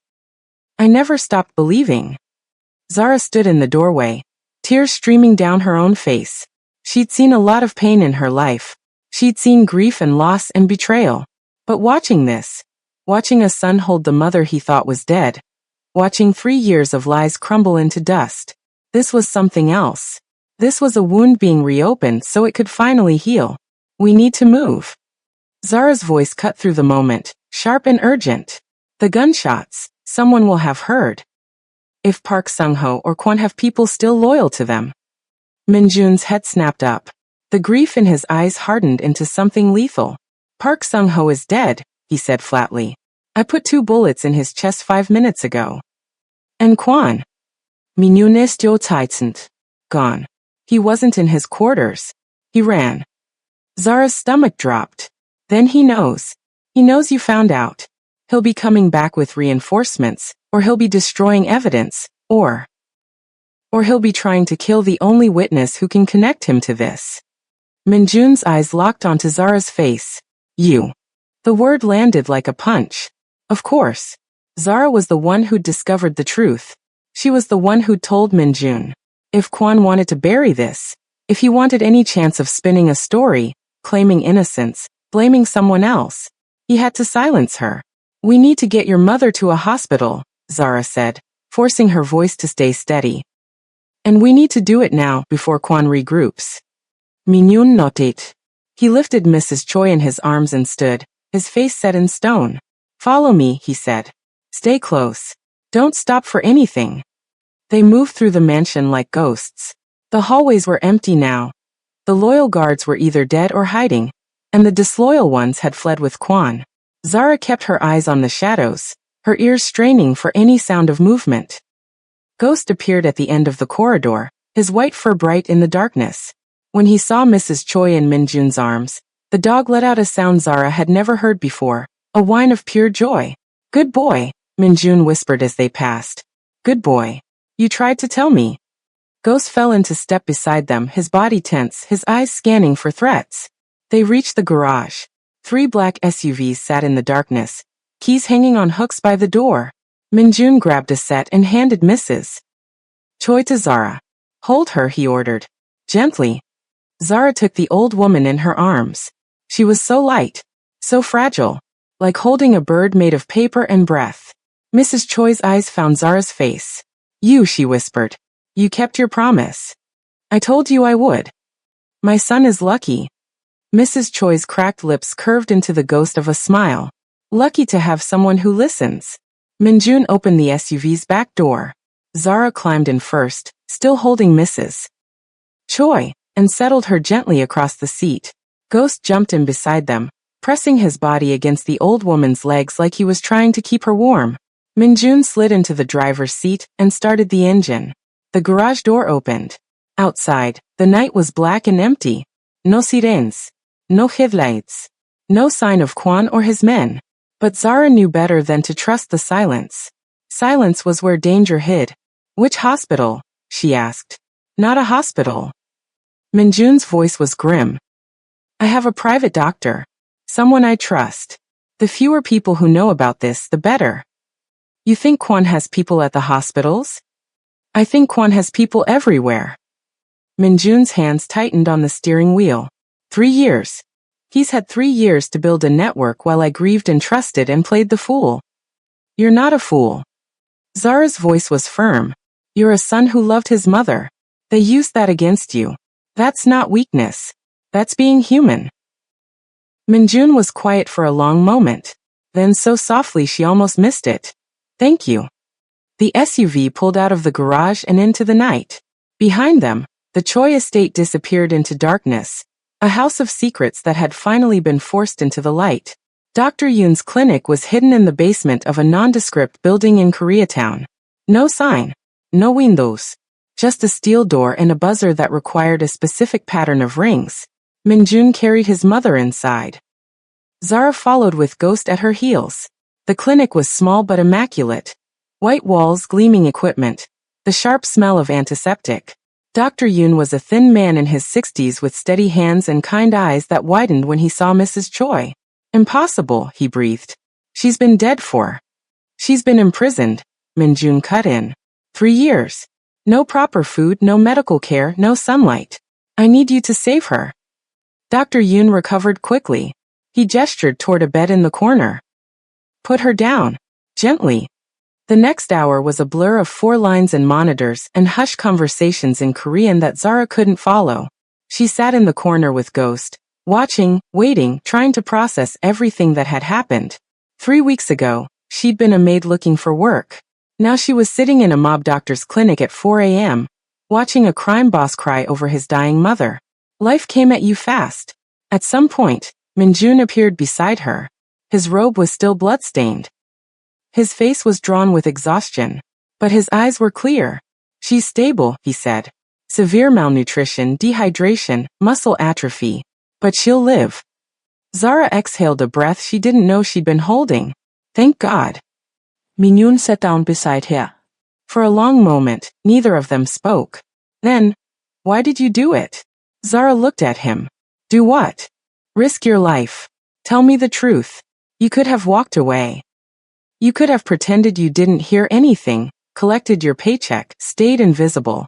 I never stopped believing. Zara stood in the doorway, tears streaming down her own face. She'd seen a lot of pain in her life. She'd seen grief and loss and betrayal. But watching this, watching a son hold the mother he thought was dead, watching 3 years of lies crumble into dust, this was something else. This was a wound being reopened so it could finally heal. We need to move. Zara's voice cut through the moment, sharp and urgent. The gunshots, someone will have heard. If Park Sung-ho or Kwon have people still loyal to them. Minjun's head snapped up. The grief in his eyes hardened into something lethal. Park Sung-ho is dead, he said flatly. I put 2 bullets in his chest 5 minutes ago. And Kwon? Minhyun is still tightened. Gone. He wasn't in his quarters. He ran. Zara's stomach dropped. Then he knows. He knows you found out. He'll be coming back with reinforcements, or he'll be destroying evidence, or he'll be trying to kill the only witness who can connect him to this. Minjun's eyes locked onto Zara's face. You. The word landed like a punch. Of course. Zara was the one who'd discovered the truth. She was the one who'd told Minjun. If Kwon wanted to bury this, if he wanted any chance of spinning a story, claiming innocence, blaming someone else, he had to silence her. We need to get your mother to a hospital, Zara said, forcing her voice to stay steady. And we need to do it now before Kwon regroups. Minhyun nodded. He lifted Mrs. Choi in his arms and stood, his face set in stone. Follow me, he said. Stay close. Don't stop for anything. They moved through the mansion like ghosts. The hallways were empty now. The loyal guards were either dead or hiding, and the disloyal ones had fled with Kwan. Zara kept her eyes on the shadows, her ears straining for any sound of movement. Ghost appeared at the end of the corridor, his white fur bright in the darkness. When he saw Mrs. Choi in Minjun's arms, the dog let out a sound Zara had never heard before, a whine of pure joy. Good boy, Minjun whispered as they passed. Good boy. You tried to tell me. Ghost fell into step beside them, his body tense, his eyes scanning for threats. They reached the garage. 3 black SUVs sat in the darkness, keys hanging on hooks by the door. Minjun grabbed a set and handed Mrs. Choi to Zara. Hold her, he ordered. Gently. Zara took the old woman in her arms. She was so light, so fragile, like holding a bird made of paper and breath. Mrs. Choi's eyes found Zara's face. You, she whispered. You kept your promise. I told you I would. My son is lucky. Mrs. Choi's cracked lips curved into the ghost of a smile. Lucky to have someone who listens. Minjun opened the SUV's back door. Zara climbed in first, still holding Mrs. Choi, and settled her gently across the seat. Ghost jumped in beside them, pressing his body against the old woman's legs like he was trying to keep her warm. Minjun slid into the driver's seat and started the engine. The garage door opened. Outside, the night was black and empty. No sirens. No headlights. No sign of Kwan or his men. But Zara knew better than to trust the silence. Silence was where danger hid. Which hospital? She asked. Not a hospital. Minjun's voice was grim. I have a private doctor. Someone I trust. The fewer people who know about this, the better. You think Kwan has people at the hospitals? I think Kwan has people everywhere. Minjun's hands tightened on the steering wheel. 3 years. He's had 3 years to build a network while I grieved and trusted and played the fool. You're not a fool. Zara's voice was firm. You're a son who loved his mother. They used that against you. That's not weakness. That's being human. Minjun was quiet for a long moment. Then so softly she almost missed it. Thank you. The SUV pulled out of the garage and into the night. Behind them, the Choi estate disappeared into darkness, a house of secrets that had finally been forced into the light. Dr. Yoon's clinic was hidden in the basement of a nondescript building in Koreatown. No sign, no windows, just a steel door and a buzzer that required a specific pattern of rings. Minjun carried his mother inside. Zara followed with Ghost at her heels. The clinic was small but immaculate. White walls, gleaming equipment, the sharp smell of antiseptic. Dr. Yoon was a thin man in his 60s with steady hands and kind eyes that widened when he saw Mrs. Choi. Impossible, he breathed. She's been dead for. She's been imprisoned, Minjun cut in. 3 years. No proper food, no medical care, no sunlight. I need you to save her. Dr. Yoon recovered quickly. He gestured toward a bed in the corner. Put her down. Gently. The next hour was a blur of 4 lines and monitors and hushed conversations in Korean that Zara couldn't follow. She sat in the corner with Ghost, watching, waiting, trying to process everything that had happened. 3 weeks ago, she'd been a maid looking for work. Now she was sitting in a mob doctor's clinic at 4 a.m., watching a crime boss cry over his dying mother. Life came at you fast. At some point, Minjun appeared beside her. His robe was still bloodstained. His face was drawn with exhaustion, but his eyes were clear. She's stable, he said. Severe malnutrition, dehydration, muscle atrophy. But she'll live. Zara exhaled a breath she didn't know she'd been holding. Thank God. Minjun sat down beside her. For a long moment, neither of them spoke. Then, why did you do it? Zara looked at him. Do what? Risk your life. Tell me the truth. You could have walked away. You could have pretended you didn't hear anything, collected your paycheck, stayed invisible.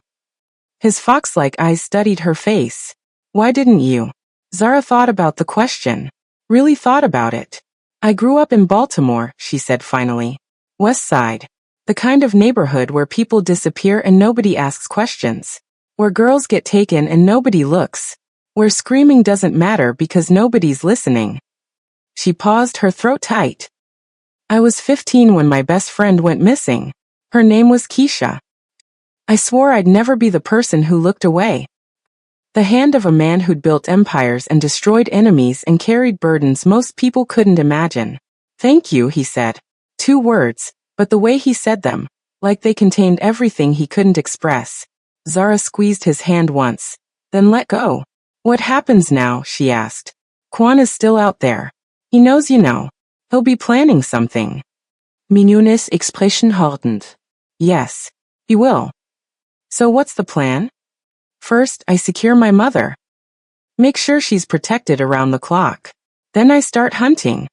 His fox-like eyes studied her face. Why didn't you? Zara thought about the question. Really thought about it. I grew up in Baltimore, she said finally. West Side. The kind of neighborhood where people disappear and nobody asks questions. Where girls get taken and nobody looks. where screaming doesn't matter because nobody's listening. She paused, her throat tight. I was 15 when my best friend went missing. Her name was Keisha. I swore I'd never be the person who looked away. The hand of a man who'd built empires and destroyed enemies and carried burdens most people couldn't imagine. Thank you, he said. 2 words, but the way he said them, like they contained everything he couldn't express. Zara squeezed his hand once, then let go. What happens now? She asked. Quan is still out there. He knows you know. He'll be planning something. Minun's expression hardened. Yes, he will. So what's the plan? First, I secure my mother. Make sure she's protected around the clock. Then I start hunting.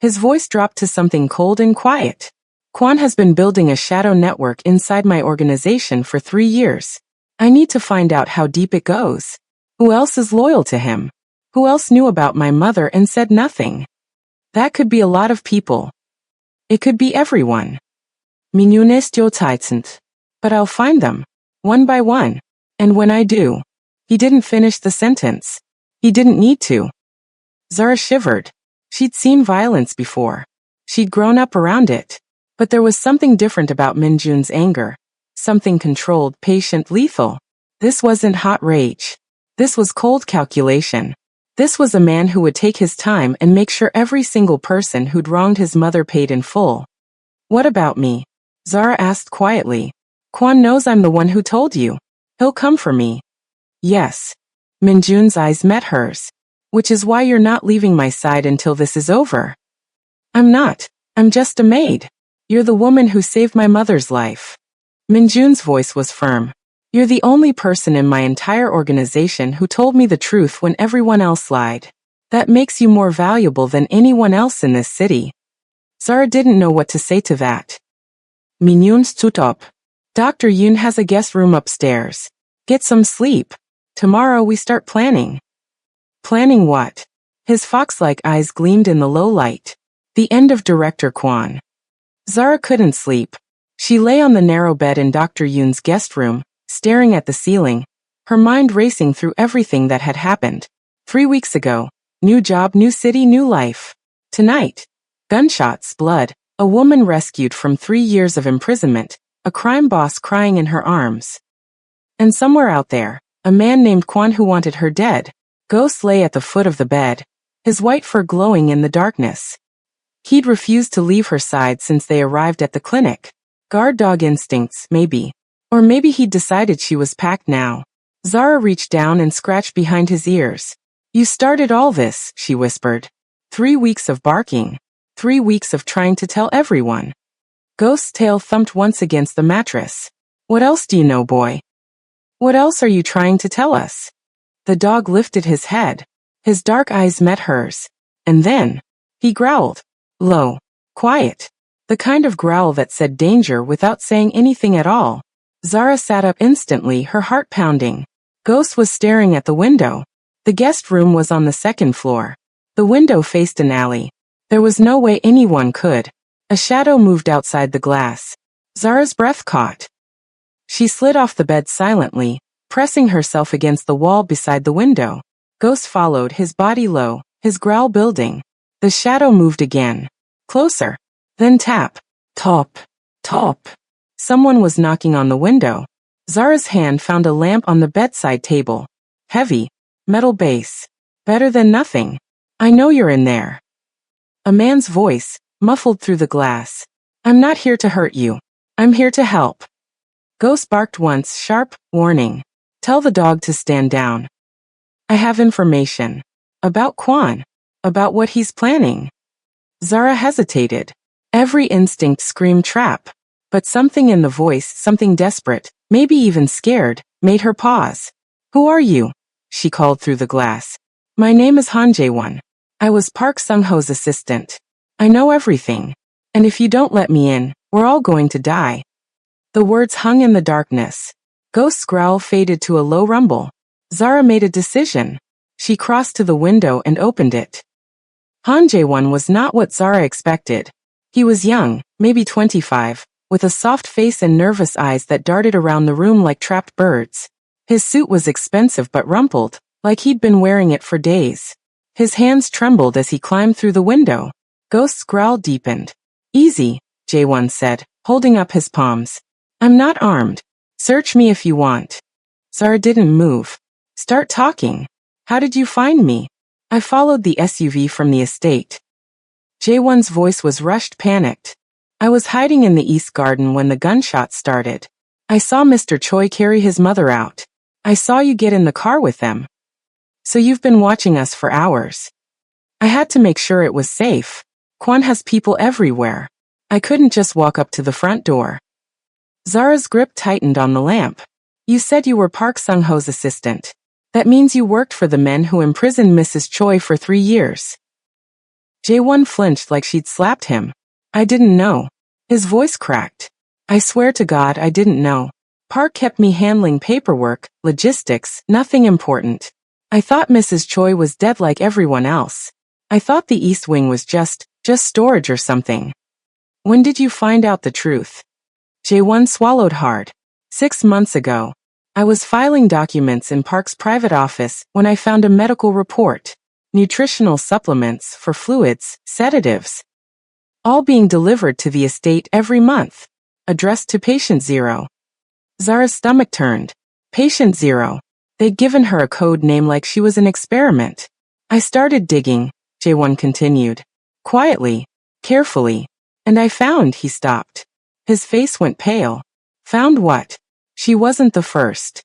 His voice dropped to something cold and quiet. Quan has been building a shadow network inside my organization for 3 years. I need to find out how deep it goes. Who else is loyal to him? Who else knew about my mother and said nothing? That could be a lot of people. It could be everyone. Minun ist reizend. But I'll find them, one by one. And when I do. He didn't finish the sentence. He didn't need to. Zara shivered. She'd seen violence before. She'd grown up around it. But there was something different about Minjun's anger. Something controlled, patient, lethal. This wasn't hot rage. This was cold calculation. This was a man who would take his time and make sure every single person who'd wronged his mother paid in full. What about me? Zara asked quietly. Quan knows I'm the one who told you. He'll come for me. Yes. Minjun's eyes met hers. Which is why you're not leaving my side until this is over. I'm not. I'm just a maid. You're the woman who saved my mother's life. Minjun's voice was firm. You're the only person in my entire organization who told me the truth when everyone else lied. That makes you more valuable than anyone else in this city. Zara didn't know what to say to that. Minun stood up. Dr. Yun has a guest room upstairs. Get some sleep. Tomorrow we start planning. Planning what? His fox-like eyes gleamed in the low light. The end of Director Quan. Zara couldn't sleep. She lay on the narrow bed in Dr. Yun's guest room, staring at the ceiling, her mind racing through everything that had happened. 3 weeks ago, new job, new city, new life. Tonight, gunshots, blood, a woman rescued from 3 years of imprisonment, a crime boss crying in her arms. And somewhere out there, a man named Quan who wanted her dead. Ghost lay at the foot of the bed, his white fur glowing in the darkness. He'd refused to leave her side since they arrived at the clinic. Guard dog instincts, maybe. Or maybe he'd decided she was packed now. Zara reached down and scratched behind his ears. You started all this, she whispered. 3 weeks of barking. 3 weeks of trying to tell everyone. Ghost's tail thumped once against the mattress. What else do you know, boy? What else are you trying to tell us? The dog lifted his head. His dark eyes met hers. And then, he growled. Low. Quiet. The kind of growl that said danger without saying anything at all. Zara sat up instantly, her heart pounding. Ghost was staring at the window. The guest room was on the 2nd floor. The window faced an alley. There was no way anyone could. A shadow moved outside the glass. Zara's breath caught. She slid off the bed silently, pressing herself against the wall beside the window. Ghost followed, his body low, his growl building. The shadow moved again. Closer. Then tap. Top. Top. Someone was knocking on the window. Zara's hand found a lamp on the bedside table. Heavy. Metal base. Better than nothing. I know you're in there. A man's voice, muffled through the glass. I'm not here to hurt you. I'm here to help. Ghost barked once, sharp, warning. Tell the dog to stand down. I have information. About Quan. About what he's planning. Zara hesitated. Every instinct screamed trap. But something in the voice, something desperate, maybe even scared, made her pause. Who are you? She called through the glass. My name is Han Jae-won. I was Park Sung-ho's assistant. I know everything. And if you don't let me in, we're all going to die. The words hung in the darkness. Ghost's growl faded to a low rumble. Zara made a decision. She crossed to the window and opened it. Han Jae-won was not what Zara expected. He was young, maybe 25, with a soft face and nervous eyes that darted around the room like trapped birds. His suit was expensive but rumpled, like he'd been wearing it for days. His hands trembled as he climbed through the window. Ghost's growl deepened. Easy, Jae-won said, holding up his palms. I'm not armed. Search me if you want. Zara didn't move. Start talking. How did you find me? I followed the SUV from the estate. Jae-won's voice was rushed, panicked. I was hiding in the East Garden when the gunshots started. I saw Mr. Choi carry his mother out. I saw you get in the car with them. So you've been watching us for hours. I had to make sure it was safe. Kwon has people everywhere. I couldn't just walk up to the front door. Zara's grip tightened on the lamp. You said you were Park Sung-ho's assistant. That means you worked for the men who imprisoned Mrs. Choi for 3 years. Jae-won flinched like she'd slapped him. I didn't know. His voice cracked. I swear to God I didn't know. Park kept me handling paperwork, logistics, nothing important. I thought Mrs. Choi was dead like everyone else. I thought the East Wing was just storage or something. When did you find out the truth? Jae-won swallowed hard. 6 months ago. I was filing documents in Park's private office when I found a medical report. Nutritional supplements for fluids, sedatives. All being delivered to the estate every month. Addressed to Patient Zero. Zara's stomach turned. Patient Zero. They'd given her a code name like she was an experiment. I started digging, Jae-won continued. Quietly, carefully. And I found, he stopped. His face went pale. Found what? She wasn't the first.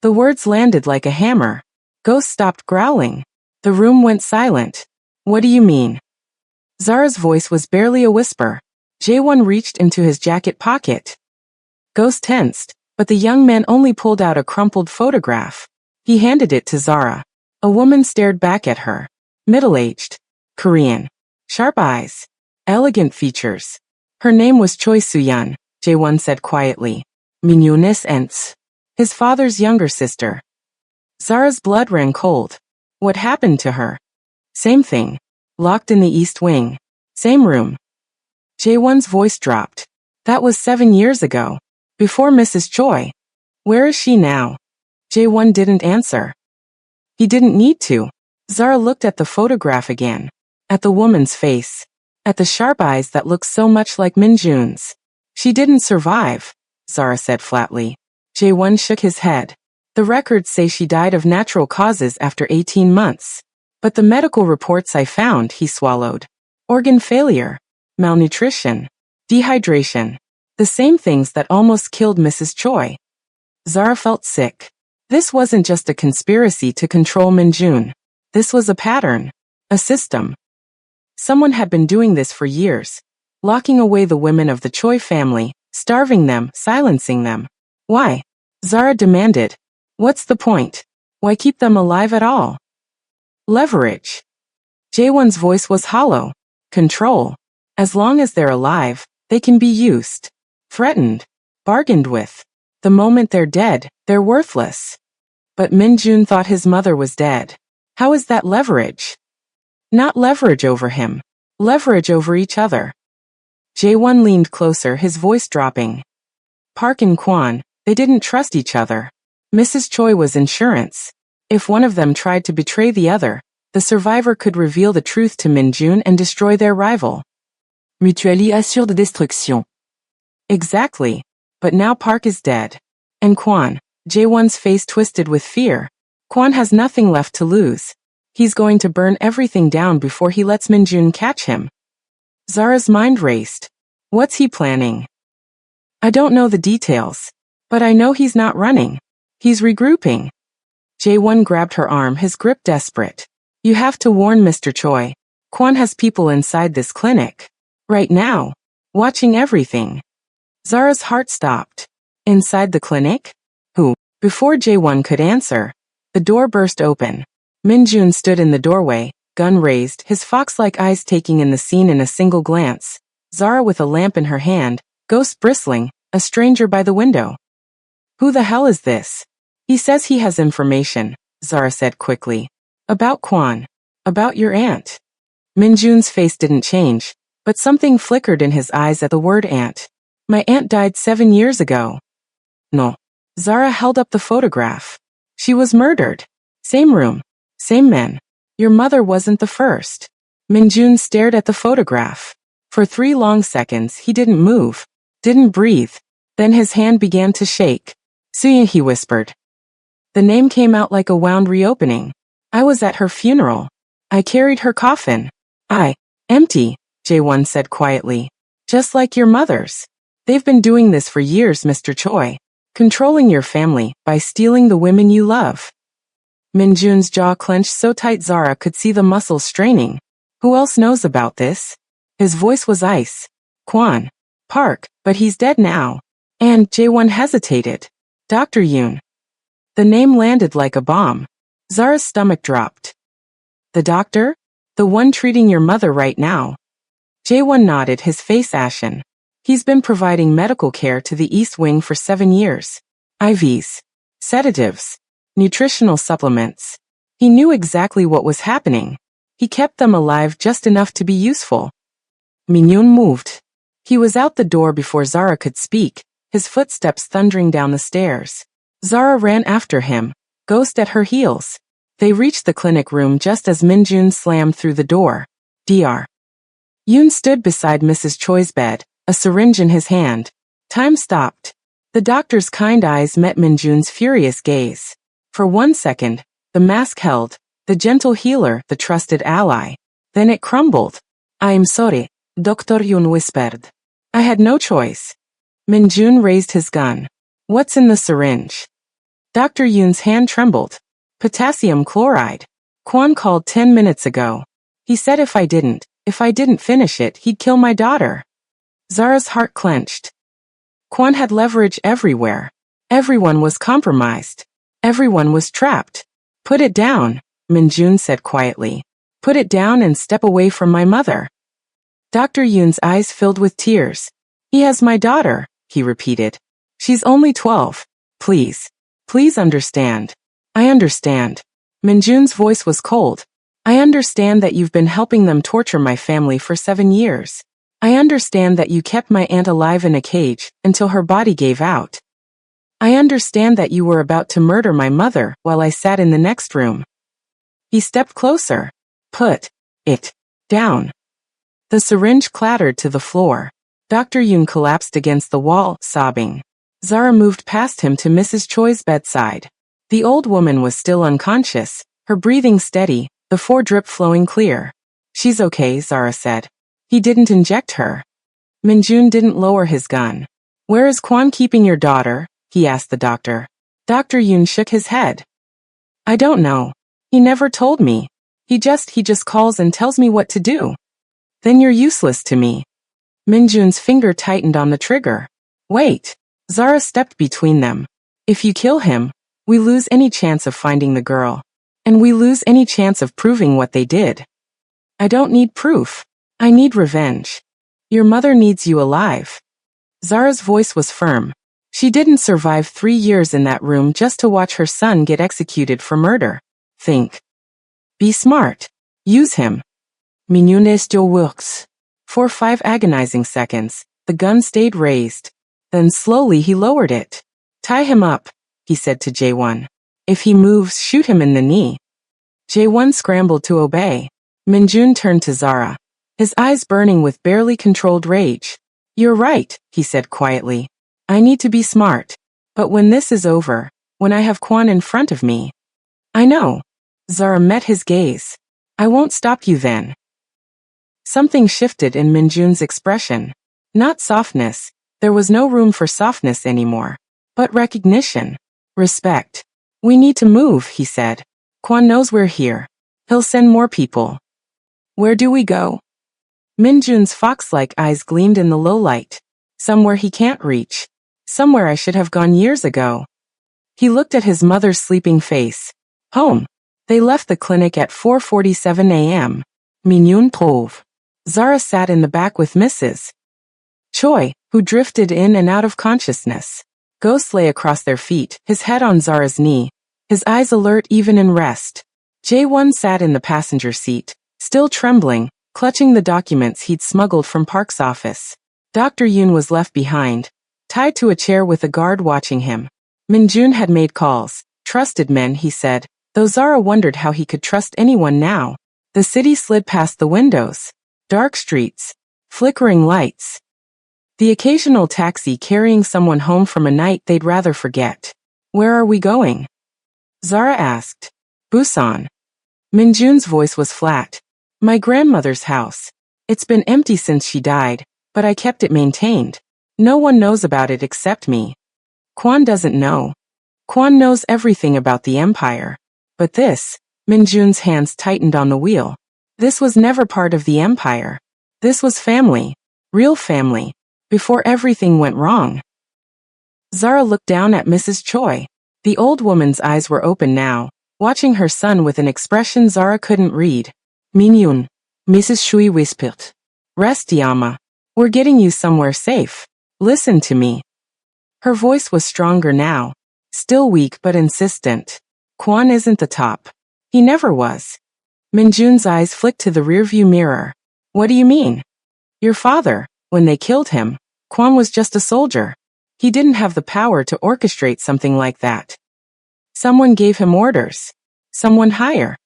The words landed like a hammer. Ghost stopped growling. The room went silent. What do you mean? Zara's voice was barely a whisper. Jae-won reached into his jacket pocket. Ghost tensed, but the young man only pulled out a crumpled photograph. He handed it to Zara. A woman stared back at her. Middle-aged. Korean. Sharp eyes. Elegant features. Her name was Choi Soo-yeon, Jae-won said quietly. Minyones Ents. His father's younger sister. Zara's blood ran cold. What happened to her? Same thing. Locked in the East Wing. Same room. Jae-won's voice dropped. That was 7 years ago. Before Mrs. Choi. Where is she now? Jae-won didn't answer. He didn't need to. Zara looked at the photograph again. At the woman's face. At the sharp eyes that looked so much like Minjun's. She didn't survive, Zara said flatly. Jae-won shook his head. The records say she died of natural causes after 18 months. But the medical reports I found, he swallowed. Organ failure. Malnutrition. Dehydration. The same things that almost killed Mrs. Choi. Zara felt sick. This wasn't just a conspiracy to control Minjun. This was a pattern. A system. Someone had been doing this for years. Locking away the women of the Choi family, starving them, silencing them. Why? Zara demanded. What's the point? Why keep them alive at all? Leverage. Jae-won's voice was hollow. Control. As long as they're alive, they can be used. Threatened. Bargained with. The moment they're dead, they're worthless. But Minjun thought his mother was dead. How is that leverage? Not leverage over him. Leverage over each other. Jae-won leaned closer, his voice dropping. Park and Kwon, they didn't trust each other. Mrs. Choi was insurance. If one of them tried to betray the other, the survivor could reveal the truth to Minjun and destroy their rival. Mutuelle assure de destruction. Exactly. But now Park is dead. And Kwon, Jae-won's face twisted with fear. Kwon has nothing left to lose. He's going to burn everything down before he lets Minjun catch him. Zara's mind raced. What's he planning? I don't know the details. But I know he's not running. He's regrouping. Jae-won grabbed her arm, his grip desperate. You have to warn Mr. Choi. Kwon has people inside this clinic. Right now. Watching everything. Zara's heart stopped. Inside the clinic? Who? Before Jae-won could answer, the door burst open. Minjun stood in the doorway, gun raised, his fox-like eyes taking in the scene in a single glance. Zara with a lamp in her hand, ghost bristling, a stranger by the window. Who the hell is this? He says he has information, Zara said quickly. About Kwon. About your aunt. Minjun's face didn't change, but something flickered in his eyes at the word aunt. My aunt died 7 years ago. No. Zara held up the photograph. She was murdered. Same room. Same men. Your mother wasn't the first. Minjun stared at the photograph. For 3 long seconds he didn't move, didn't breathe. Then his hand began to shake. Suya, he whispered. The name came out like a wound reopening. I was at her funeral. I carried her coffin. Empty, Jae-won said quietly. Just like your mother's. They've been doing this for years, Mr. Choi. Controlling your family by stealing the women you love. Minjun's jaw clenched so tight Zara could see the muscles straining. Who else knows about this? His voice was ice. Kwon Park, but he's dead now. And Jae-won hesitated. Dr. Yoon. The name landed like a bomb. Zara's stomach dropped. The doctor? The one treating your mother right now. Jae-won nodded, his face ashen. He's been providing medical care to the East Wing for 7 years. IVs. Sedatives. Nutritional supplements. He knew exactly what was happening. He kept them alive just enough to be useful. Minyoon moved. He was out the door before Zara could speak, his footsteps thundering down the stairs. Zara ran after him, Ghost at her heels. They reached the clinic room just as Minjun slammed through the door. Dr. Yoon stood beside Mrs. Choi's bed, a syringe in his hand. Time stopped. The doctor's kind eyes met Minjun's furious gaze. For 1 second, the mask held, the gentle healer, the trusted ally. Then it crumbled. I'm sorry, Dr. Yoon whispered. I had no choice. Minjun raised his gun. What's in the syringe? Dr. Yoon's hand trembled. Potassium chloride. Kwon called 10 minutes ago. He said if I didn't finish it, he'd kill my daughter. Zara's heart clenched. Kwon had leverage everywhere. Everyone was compromised. Everyone was trapped. Put it down, Minjun said quietly. Put it down and step away from my mother. Dr. Yoon's eyes filled with tears. He has my daughter, he repeated. She's only 12. Please understand. I understand. Minjun's voice was cold. I understand that you've been helping them torture my family for 7 years. I understand that you kept my aunt alive in a cage until her body gave out. I understand that you were about to murder my mother while I sat in the next room. He stepped closer. Put it down. The syringe clattered to the floor. Dr. Yoon collapsed against the wall, sobbing. Zara moved past him to Mrs. Choi's bedside. The old woman was still unconscious, her breathing steady, the drip flowing clear. She's okay, Zara said. He didn't inject her. Minjun didn't lower his gun. Where is Kwon keeping your daughter? He asked the doctor. Dr. Yoon shook his head. I don't know. He never told me. He just calls and tells me what to do. Then you're useless to me. Minjun's finger tightened on the trigger. Wait. Zara stepped between them. If you kill him, we lose any chance of finding the girl. And we lose any chance of proving what they did. I don't need proof. I need revenge. Your mother needs you alive. Zara's voice was firm. She didn't survive 3 years in that room just to watch her son get executed for murder. Think. Be smart. Use him. Minune still works. For 5 agonizing seconds, the gun stayed raised. Then slowly he lowered it. Tie him up, he said to Jae-won. If he moves, shoot him in the knee. Jae-won scrambled to obey. Minjun turned to Zara, his eyes burning with barely controlled rage. You're right, he said quietly. I need to be smart. But when this is over, when I have Kwon in front of me. I know. Zara met his gaze. I won't stop you then. Something shifted in Minjun's expression. Not softness. There was no room for softness anymore. But recognition. Respect. We need to move, he said. Kwon knows we're here. He'll send more people. Where do we go? Minjun's fox-like eyes gleamed in the low light. Somewhere he can't reach. Somewhere I should have gone years ago. He looked at his mother's sleeping face. Home. They left the clinic at 4:47 a.m. Minyoon Tove. Zara sat in the back with Mrs. Choi, who drifted in and out of consciousness. Ghost lay across their feet, his head on Zara's knee, his eyes alert even in rest. Jae-won sat in the passenger seat, still trembling, clutching the documents he'd smuggled from Park's office. Dr. Yoon was left behind, tied to a chair with a guard watching him. Minjun had made calls. Trusted men, he said. though Zara wondered how he could trust anyone now. The city slid past the windows. Dark streets. Flickering lights. The occasional taxi carrying someone home from a night they'd rather forget. Where are we going? Zara asked. Busan. Minjun's voice was flat. My grandmother's house. It's been empty since she died, but I kept it maintained. No one knows about it except me. Kwon doesn't know. Kwon knows everything about the empire. But this, Minjun's hands tightened on the wheel. This was never part of the empire. This was family. Real family. Before everything went wrong. Zara looked down at Mrs. Choi. The old woman's eyes were open now, watching her son with an expression Zara couldn't read. Min-yoon, Mrs. Shui whispered. Rest, Yama. We're getting you somewhere safe. Listen to me. Her voice was stronger now. Still weak but insistent. Kwon isn't the top. He never was. Minjun's eyes flicked to the rearview mirror. What do you mean? Your father, when they killed him, Kwon was just a soldier. He didn't have the power to orchestrate something like that. Someone gave him orders. Someone higher.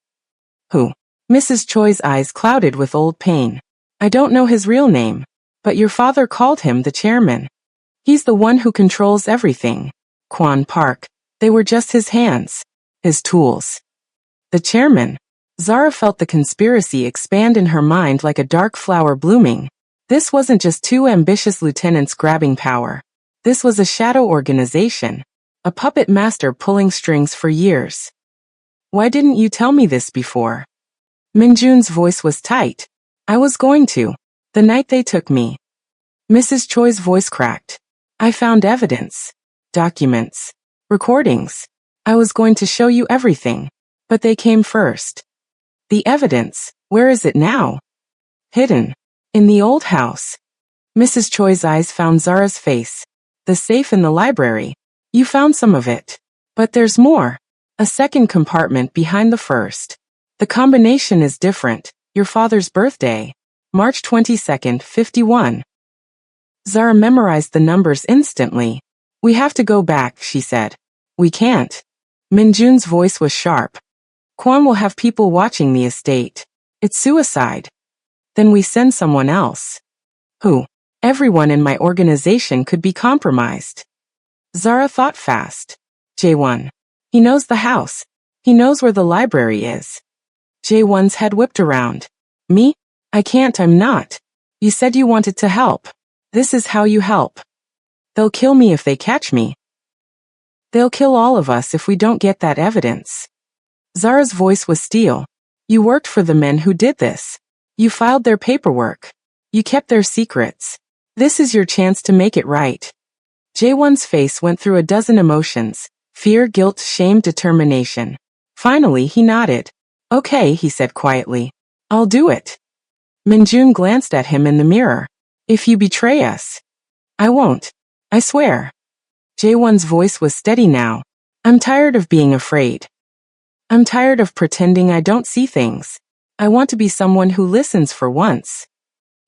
Who? Mrs. Choi's eyes clouded with old pain. I don't know his real name, but your father called him the chairman. He's the one who controls everything. Kwon Park. They were just his hands. His tools. The chairman. Zara felt the conspiracy expand in her mind like a dark flower blooming. This wasn't just two ambitious lieutenants grabbing power. This was a shadow organization. A puppet master pulling strings for years. Why didn't you tell me this before? Minjun's voice was tight. I was going to. The night they took me. Mrs. Choi's voice cracked. I found evidence. Documents. Recordings. I was going to show you everything. But they came first. The evidence, where is it now? Hidden. In the old house. Mrs. Choi's eyes found Zara's face. The safe in the library. You found some of it. But there's more. A second compartment behind the first. The combination is different. Your father's birthday. March 22nd, 51. Zara memorized the numbers instantly. We have to go back, she said. We can't. Minjun's voice was sharp. Kwon will have people watching the estate. It's suicide. Then we send someone else. Who? Everyone in my organization could be compromised. Zara thought fast. Jae-won. He knows the house. He knows where the library is. Jae-won's head whipped around. Me? I can't, I'm not. You said you wanted to help. This is how you help. They'll kill me if they catch me. They'll kill all of us if we don't get that evidence. Zara's voice was steel. You worked for the men who did this. You filed their paperwork. You kept their secrets. This is your chance to make it right. Jae-won's face went through a dozen emotions. Fear, guilt, shame, determination. Finally, he nodded. Okay, he said quietly. I'll do it. Minjun glanced at him in the mirror. If you betray us. I won't. I swear. Jae-won's voice was steady now. I'm tired of being afraid. I'm tired of pretending I don't see things. I want to be someone who listens for once.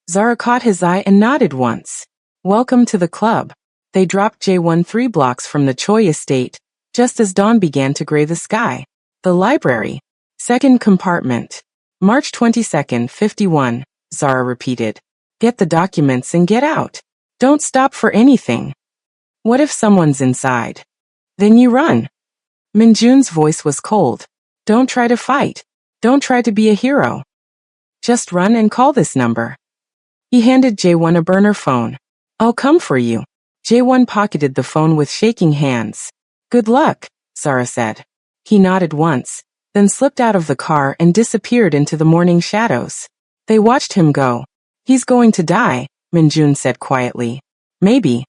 Zara caught his eye and nodded once. Welcome to the club. They dropped Jae-won 3 blocks from the Choi estate, just as dawn began to gray the sky. The library. Second compartment. March 22nd, 51, Zara repeated. Get the documents and get out. Don't stop for anything. What if someone's inside? Then you run. Minjun's voice was cold. Don't try to fight. Don't try to be a hero. Just run and call this number. He handed Jae-won a burner phone. I'll come for you. Jae-won pocketed the phone with shaking hands. Good luck, Zara said. He nodded once, then slipped out of the car and disappeared into the morning shadows. They watched him go. He's going to die, Minjun said quietly. Maybe.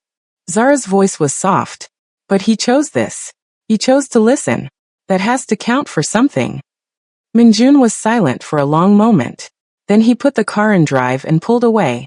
Zara's voice was soft. But he chose this. He chose to listen. That has to count for something. Minjun was silent for a long moment. Then he put the car in drive and pulled away.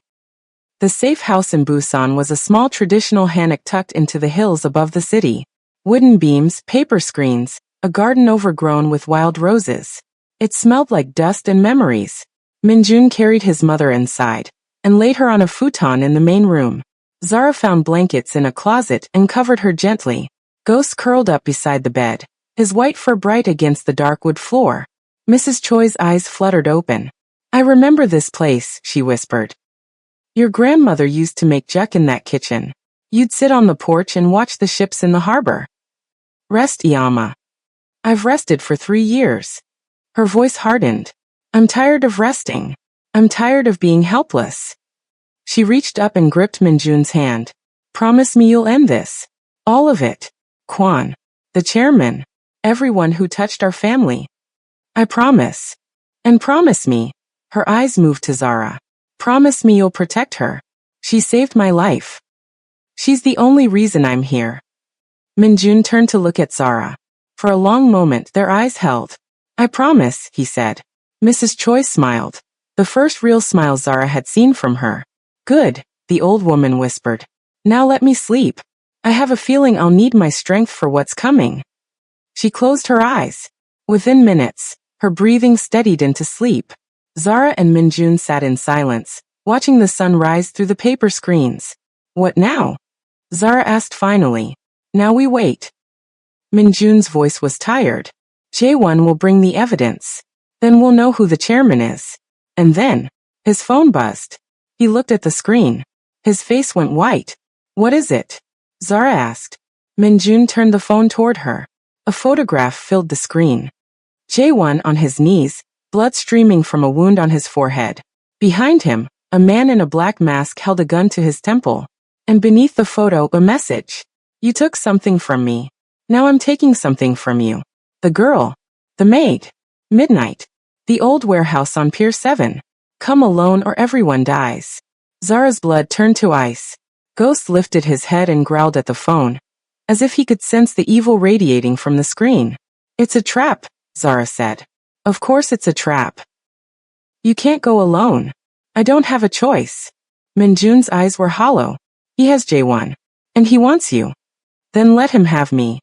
The safe house in Busan was a small traditional hanok tucked into the hills above the city. Wooden beams, paper screens, a garden overgrown with wild roses. It smelled like dust and memories. Minjun carried his mother inside and laid her on a futon in the main room. Zara found blankets in a closet and covered her gently. Ghosts curled up beside the bed. his white fur bright against the dark wood floor. Mrs. Choi's eyes fluttered open. I remember this place, she whispered. Your grandmother used to make juk in that kitchen. You'd sit on the porch and watch the ships in the harbor. Rest, Iama. I've rested for 3 years. Her voice hardened. I'm tired of resting. I'm tired of being helpless. She reached up and gripped Minjun's hand. Promise me you'll end this. All of it. Kwan. The chairman. Everyone who touched our family. I promise. And promise me. Her eyes moved to Zara. Promise me you'll protect her. She saved my life. She's the only reason I'm here. Minjun turned to look at Zara. For a long moment their eyes held. I promise, he said. Mrs. Choi smiled. The first real smile Zara had seen from her. Good, the old woman whispered. Now let me sleep. I have a feeling I'll need my strength for what's coming. She closed her eyes. Within minutes, her breathing steadied into sleep. Zara and Minjun sat in silence, watching the sun rise through the paper screens. What now? Zara asked finally. Now we wait. Minjun's voice was tired. Jae-won will bring the evidence. Then we'll know who the chairman is. And then, his phone buzzed. He looked at the screen. His face went white. What is it? Zara asked. Minjun turned the phone toward her. A photograph filled the screen. Jae-won on his knees, blood streaming from a wound on his forehead. Behind him, a man in a black mask held a gun to his temple. And beneath the photo, a message. You took something from me. Now I'm taking something from you. The girl. The maid. Midnight. The old warehouse on Pier 7. Come alone or everyone dies. Zara's blood turned to ice. Ghost lifted his head and growled at the phone, as if he could sense the evil radiating from the screen. It's a trap, Zara said. Of course it's a trap. You can't go alone. I don't have a choice. Minjun's eyes were hollow. He has Jae-won. And he wants you. Then let him have me.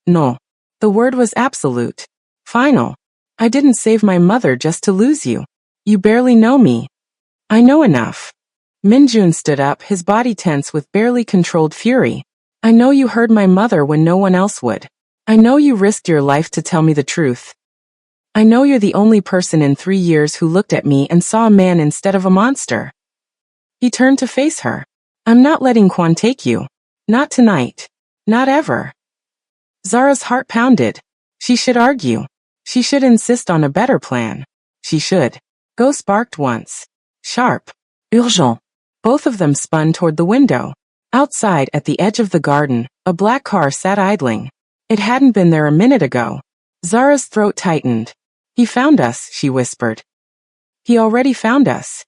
No. The word was absolute. Final. I didn't save my mother just to lose you. You barely know me. I know enough. Minjun stood up, his body tense with barely controlled fury. I know you heard my mother when no one else would. I know you risked your life to tell me the truth. I know you're the only person in 3 years who looked at me and saw a man instead of a monster. He turned to face her. I'm not letting Kwan take you. Not tonight. Not ever. Zara's heart pounded. She should argue. She should insist on a better plan. She should. Ghost barked once. Sharp. Urgent. Both of them spun toward the window. Outside, at the edge of the garden, a black car sat idling. It hadn't been there a minute ago. Zara's throat tightened. He found us, she whispered. He already found us.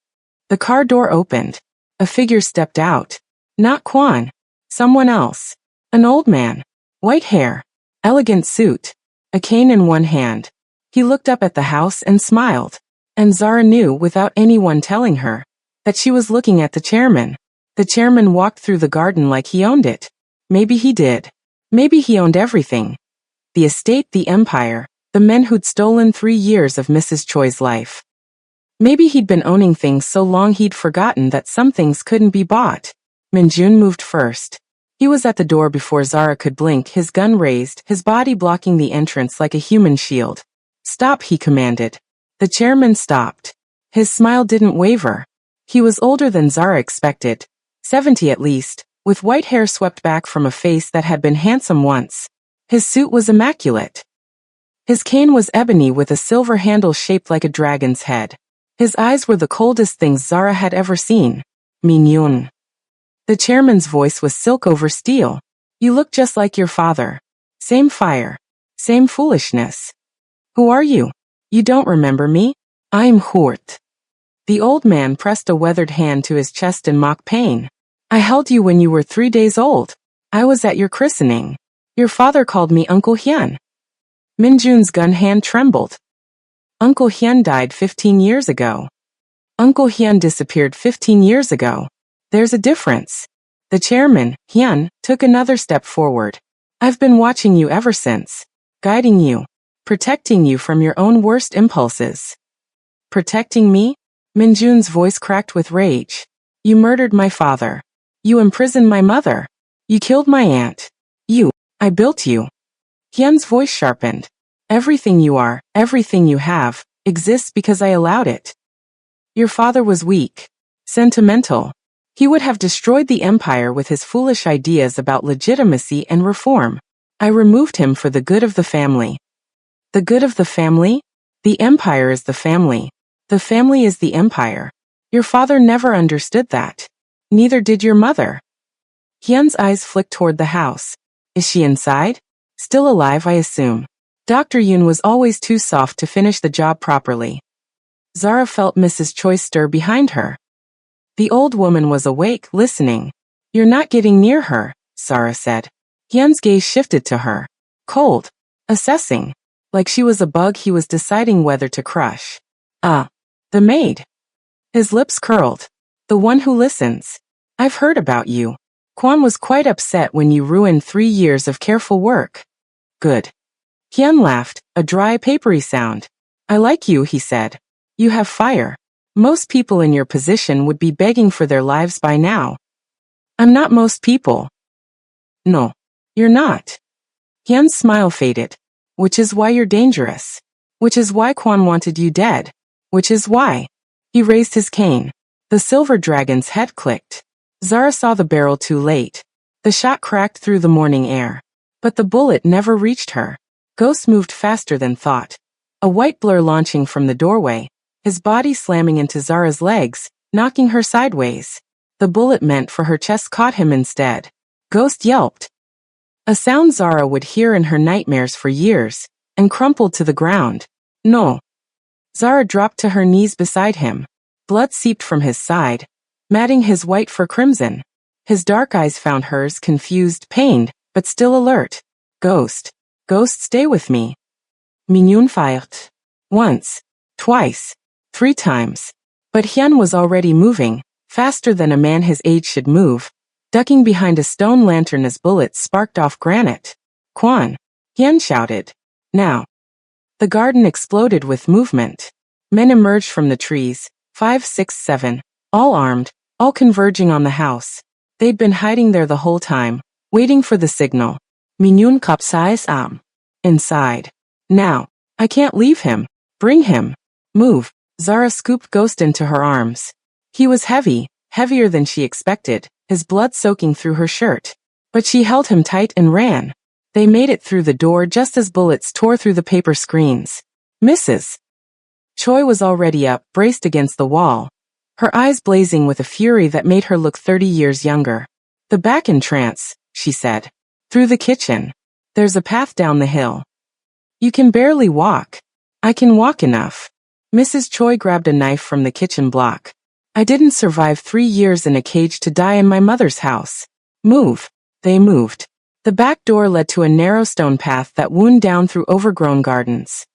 The car door opened. A figure stepped out. Not Kwan. Someone else. An old man. White hair. Elegant suit. A cane in one hand. He looked up at the house and smiled. And Zara knew, without anyone telling her, that she was looking at the chairman. The chairman walked through the garden like he owned it. Maybe he did. Maybe he owned everything. The estate, the empire, the men who'd stolen 3 years of Mrs. Choi's life. Maybe he'd been owning things so long he'd forgotten that some things couldn't be bought. Minjun moved first. He was at the door before Zara could blink, his gun raised, his body blocking the entrance like a human shield. Stop, he commanded. The chairman stopped. His smile didn't waver. He was older than Zara expected, 70 at least, with white hair swept back from a face that had been handsome once. His suit was immaculate. His cane was ebony with a silver handle shaped like a dragon's head. His eyes were the coldest things Zara had ever seen. Mignonne. The chairman's voice was silk over steel. You look just like your father. Same fire. Same foolishness. Who are you? You don't remember me? I'm Hurt. The old man pressed a weathered hand to his chest in mock pain. I held you when you were 3 days old. I was at your christening. Your father called me Uncle Hyun. Minjun's gun hand trembled. Uncle Hyun died 15 years ago. Uncle Hyun disappeared 15 years ago. There's a difference. The chairman, Hyun, took another step forward. I've been watching you ever since. Guiding you. Protecting you from your own worst impulses. Protecting me? Minjun's voice cracked with rage. You murdered my father. You imprisoned my mother. You killed my aunt. I built you. Hyun's voice sharpened. Everything you are, everything you have, exists because I allowed it. Your father was weak. Sentimental. He would have destroyed the empire with his foolish ideas about legitimacy and reform. I removed him for the good of the family. The good of the family? The empire is the family. The family is the empire. Your father never understood that. Neither did your mother. Hyun's eyes flicked toward the house. Is she inside? Still alive, I assume. Dr. Yoon was always too soft to finish the job properly. Zara felt Mrs. Choi stir behind her. The old woman was awake, listening. You're not getting near her, Zara said. Hyun's gaze shifted to her. Cold. Assessing. Like she was a bug he was deciding whether to crush. The maid. His lips curled. The one who listens. I've heard about you. Kwon was quite upset when you ruined 3 years of careful work. Good. Hyun laughed, a dry, papery sound. I like you, he said. You have fire. Most people in your position would be begging for their lives by now. I'm not most people. No. You're not. Hyun's smile faded. Which is why you're dangerous. Which is why Kwon wanted you dead. Which is why. He raised his cane. The silver dragon's head clicked. Zara saw the barrel too late. The shot cracked through the morning air. But the bullet never reached her. Ghost moved faster than thought. A white blur launching from the doorway, his body slamming into Zara's legs, knocking her sideways. The bullet meant for her chest caught him instead. Ghost yelped. A sound Zara would hear in her nightmares for years, and crumpled to the ground. No. Zara dropped to her knees beside him. Blood seeped from his side, matting his white fur crimson. His dark eyes found hers, confused, pained, but still alert. Ghost. Ghost, stay with me. Mignonne fight. Once. Twice. 3 times. But Hyun was already moving, faster than a man his age should move, ducking behind a stone lantern as bullets sparked off granite. Kwon. Hyun shouted. Now. The garden exploded with movement. Men emerged from the trees, 5, 6, 7, all armed, all converging on the house. They'd been hiding there the whole time, waiting for the signal. Mignonne capsized inside. Now. I can't leave him. Bring him. Move. Zara scooped Ghost into her arms. He was heavy, heavier than she expected, his blood soaking through her shirt. But she held him tight and ran. They made it through the door just as bullets tore through the paper screens. Mrs. Choi was already up, braced against the wall, her eyes blazing with a fury that made her look 30 years younger. The back in trance, she said. Through the kitchen. There's a path down the hill. You can barely walk. I can walk enough. Mrs. Choi grabbed a knife from the kitchen block. I didn't survive 3 years in a cage to die in my mother's house. Move. They moved. The back door led to a narrow stone path that wound down through overgrown gardens.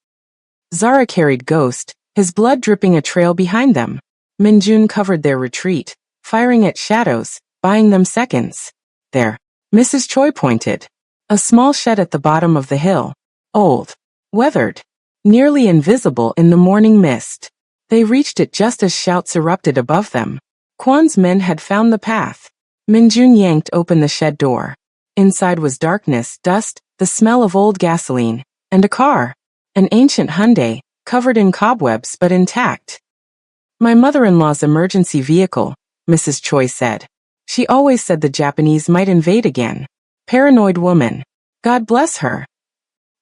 Zara carried Ghost, his blood dripping a trail behind them. Minjun covered their retreat, firing at shadows, buying them seconds. There. Mrs. Choi pointed. A small shed at the bottom of the hill. Old. Weathered. Nearly invisible in the morning mist. They reached it just as shouts erupted above them. Kwon's men had found the path. Minjun yanked open the shed door. Inside was darkness, dust, the smell of old gasoline, and a car. An ancient Hyundai, covered in cobwebs but intact. My mother-in-law's emergency vehicle, Mrs. Choi said. She always said the Japanese might invade again. Paranoid woman. God bless her.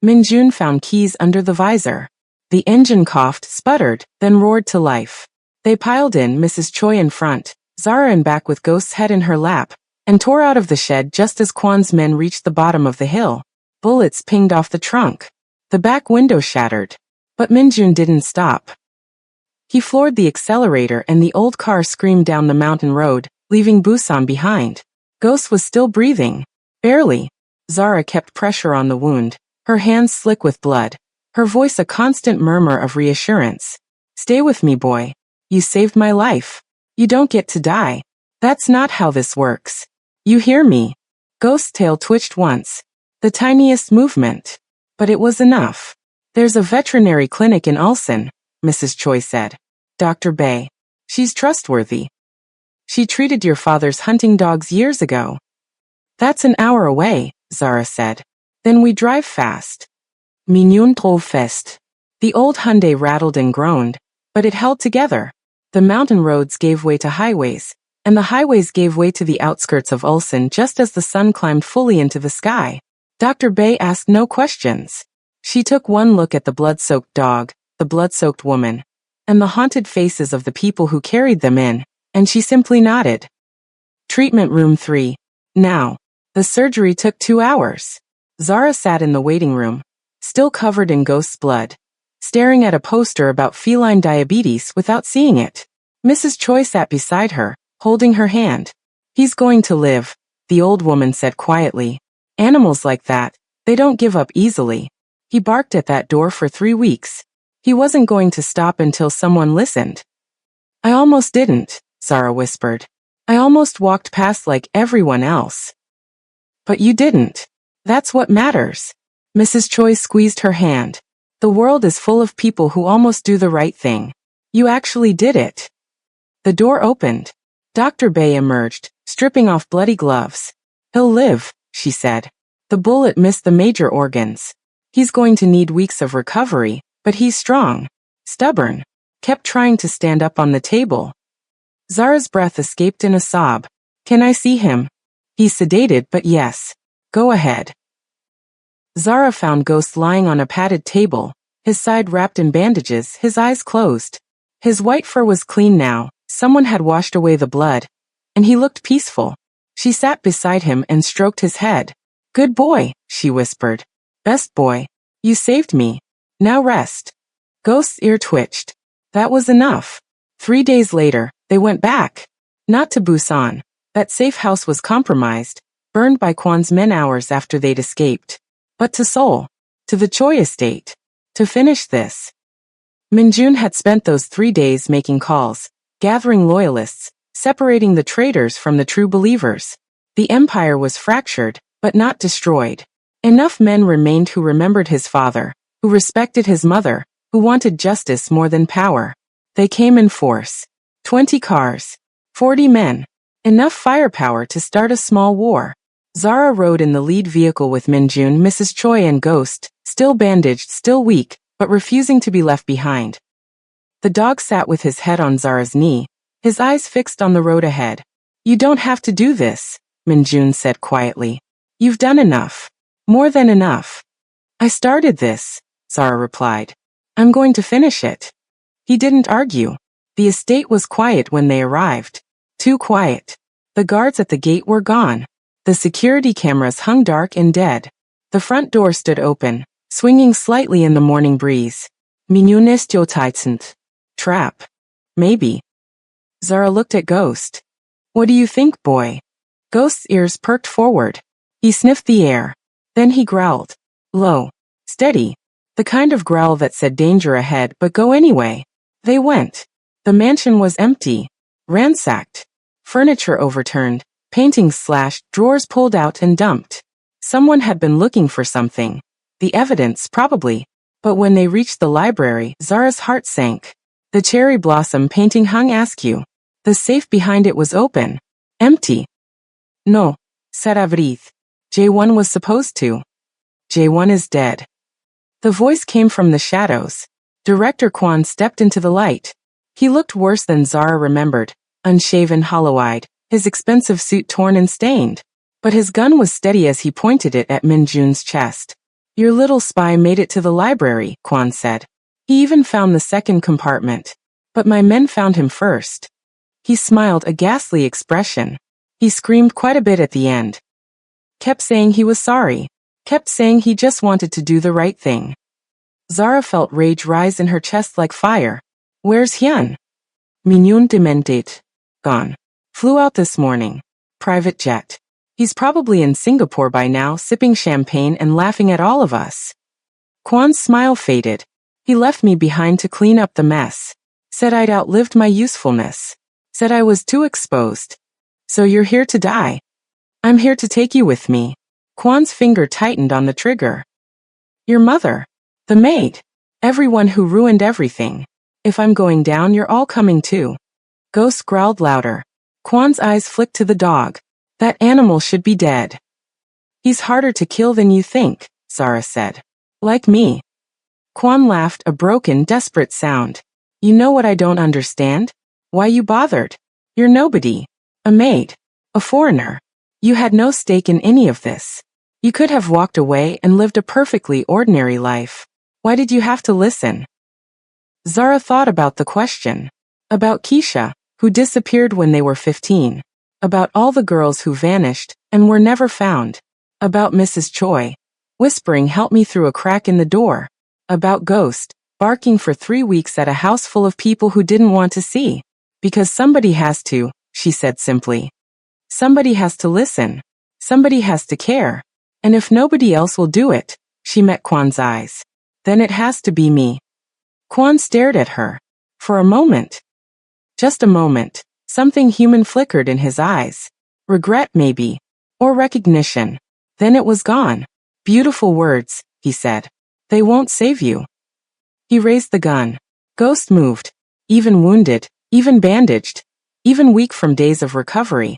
Minjun found keys under the visor. The engine coughed, sputtered, then roared to life. They piled in, Mrs. Choi in front, Zara in back with Ghost's head in her lap, and tore out of the shed just as Kwon's men reached the bottom of the hill. Bullets pinged off the trunk. The back window shattered. But Minjun didn't stop. He floored the accelerator and the old car screamed down the mountain road, leaving Busan behind. Ghost was still breathing. Barely. Zara kept pressure on the wound, her hands slick with blood, her voice a constant murmur of reassurance. Stay with me, boy. You saved my life. You don't get to die. That's not how this works. You hear me? Ghost's tail twitched once. The tiniest movement. But it was enough. There's a veterinary clinic in Ulsan, Mrs. Choi said. Dr. Bae. She's trustworthy. She treated your father's hunting dogs years ago. That's an hour away, Zara said. Then we drive fast. Mignon drove fest. The old Hyundai rattled and groaned, but it held together. The mountain roads gave way to highways, and the highways gave way to the outskirts of Ulsan just as the sun climbed fully into the sky. Dr. Bay asked no questions. She took one look at the blood-soaked dog, the blood-soaked woman, and the haunted faces of the people who carried them in, and she simply nodded. Treatment room 3. Now. The surgery took 2 hours. Zara sat in the waiting room, still covered in Ghost's blood, staring at a poster about feline diabetes without seeing it. Mrs. Choi sat beside her, holding her hand. He's going to live, the old woman said quietly. Animals like that, they don't give up easily. He barked at that door for 3 weeks. He wasn't going to stop until someone listened. I almost didn't, Zara whispered. I almost walked past like everyone else. But you didn't. That's what matters. Mrs. Choi squeezed her hand. The world is full of people who almost do the right thing. You actually did it. The door opened. Dr. Bay emerged, stripping off bloody gloves. He'll live, she said. The bullet missed the major organs. He's going to need weeks of recovery, but he's strong, stubborn, kept trying to stand up on the table. Zara's breath escaped in a sob. Can I see him? He's sedated, but yes. Go ahead. Zara found Ghost lying on a padded table, his side wrapped in bandages, his eyes closed. His white fur was clean now, someone had washed away the blood, and he looked peaceful. She sat beside him and stroked his head. Good boy, she whispered. Best boy. You saved me. Now rest. Ghost's ear twitched. That was enough. 3 days later, they went back. Not to Busan. That safe house was compromised, burned by Kwan's men hours after they'd escaped. But to Seoul. To the Choi estate. To finish this. Minjun had spent those 3 days making calls, gathering loyalists, separating the traitors from the true believers. The empire was fractured, but not destroyed. Enough men remained who remembered his father, who respected his mother, who wanted justice more than power. They came in force. 20 cars. 40 men. Enough firepower to start a small war. Zara rode in the lead vehicle with Minjun, Mrs. Choi and Ghost, still bandaged, still weak, but refusing to be left behind. The dog sat with his head on Zara's knee, his eyes fixed on the road ahead. You don't have to do this, Minjun said quietly. You've done enough. More than enough. I started this, Zara replied. I'm going to finish it. He didn't argue. The estate was quiet when they arrived. Too quiet. The guards at the gate were gone. The security cameras hung dark and dead. The front door stood open, swinging slightly in the morning breeze. Minunestiotitent. Trap. Maybe. Zara looked at Ghost. What do you think, boy? Ghost's ears perked forward. He sniffed the air. Then he growled. Low. Steady. The kind of growl that said danger ahead, but go anyway. They went. The mansion was empty. Ransacked. Furniture overturned. Paintings slashed, drawers pulled out and dumped. Someone had been looking for something. The evidence, probably. But when they reached the library, Zara's heart sank. The cherry blossom painting hung askew. The safe behind it was open. Empty. No, said Avrith. J1 was supposed to. J1 is dead. The voice came from the shadows. Director Kwan stepped into the light. He looked worse than Zara remembered, unshaven, hollow-eyed, his expensive suit torn and stained. But his gun was steady as he pointed it at Minjun's chest. Your little spy made it to the library, Kwan said. He even found the second compartment. But my men found him first. He smiled, a ghastly expression. He screamed quite a bit at the end. Kept saying he was sorry. Kept saying he just wanted to do the right thing. Zara felt rage rise in her chest like fire. Where's Hyun? Minun demented. Gone. Flew out this morning. Private jet. He's probably in Singapore by now, sipping champagne and laughing at all of us. Kwan's smile faded. He left me behind to clean up the mess. Said I'd outlived my usefulness. Said I was too exposed. So you're here to die. I'm here to take you with me. Kwan's finger tightened on the trigger. Your mother. The maid. Everyone who ruined everything. If I'm going down, you're all coming too. Ghost growled louder. Kwan's eyes flicked to the dog. That animal should be dead. He's harder to kill than you think, Zara said. Like me. Kwon laughed, a broken, desperate sound. You know what I don't understand? Why you bothered? You're nobody. A maid. A foreigner. You had no stake in any of this. You could have walked away and lived a perfectly ordinary life. Why did you have to listen? Zara thought about the question. About Keisha, who disappeared when they were 15. About all the girls who vanished and were never found. About Mrs. Choi, whispering help me through a crack in the door. About Ghost, barking for 3 weeks at a house full of people who didn't want to see. Because somebody has to, she said simply. Somebody has to listen. Somebody has to care. And if nobody else will do it, she met Kwon's eyes. Then it has to be me. Kwon stared at her. For a moment. Just a moment, something human flickered in his eyes. Regret maybe. Or recognition. Then it was gone. Beautiful words, he said. They won't save you. He raised the gun. Ghost moved. Even wounded, even bandaged, even weak from days of recovery.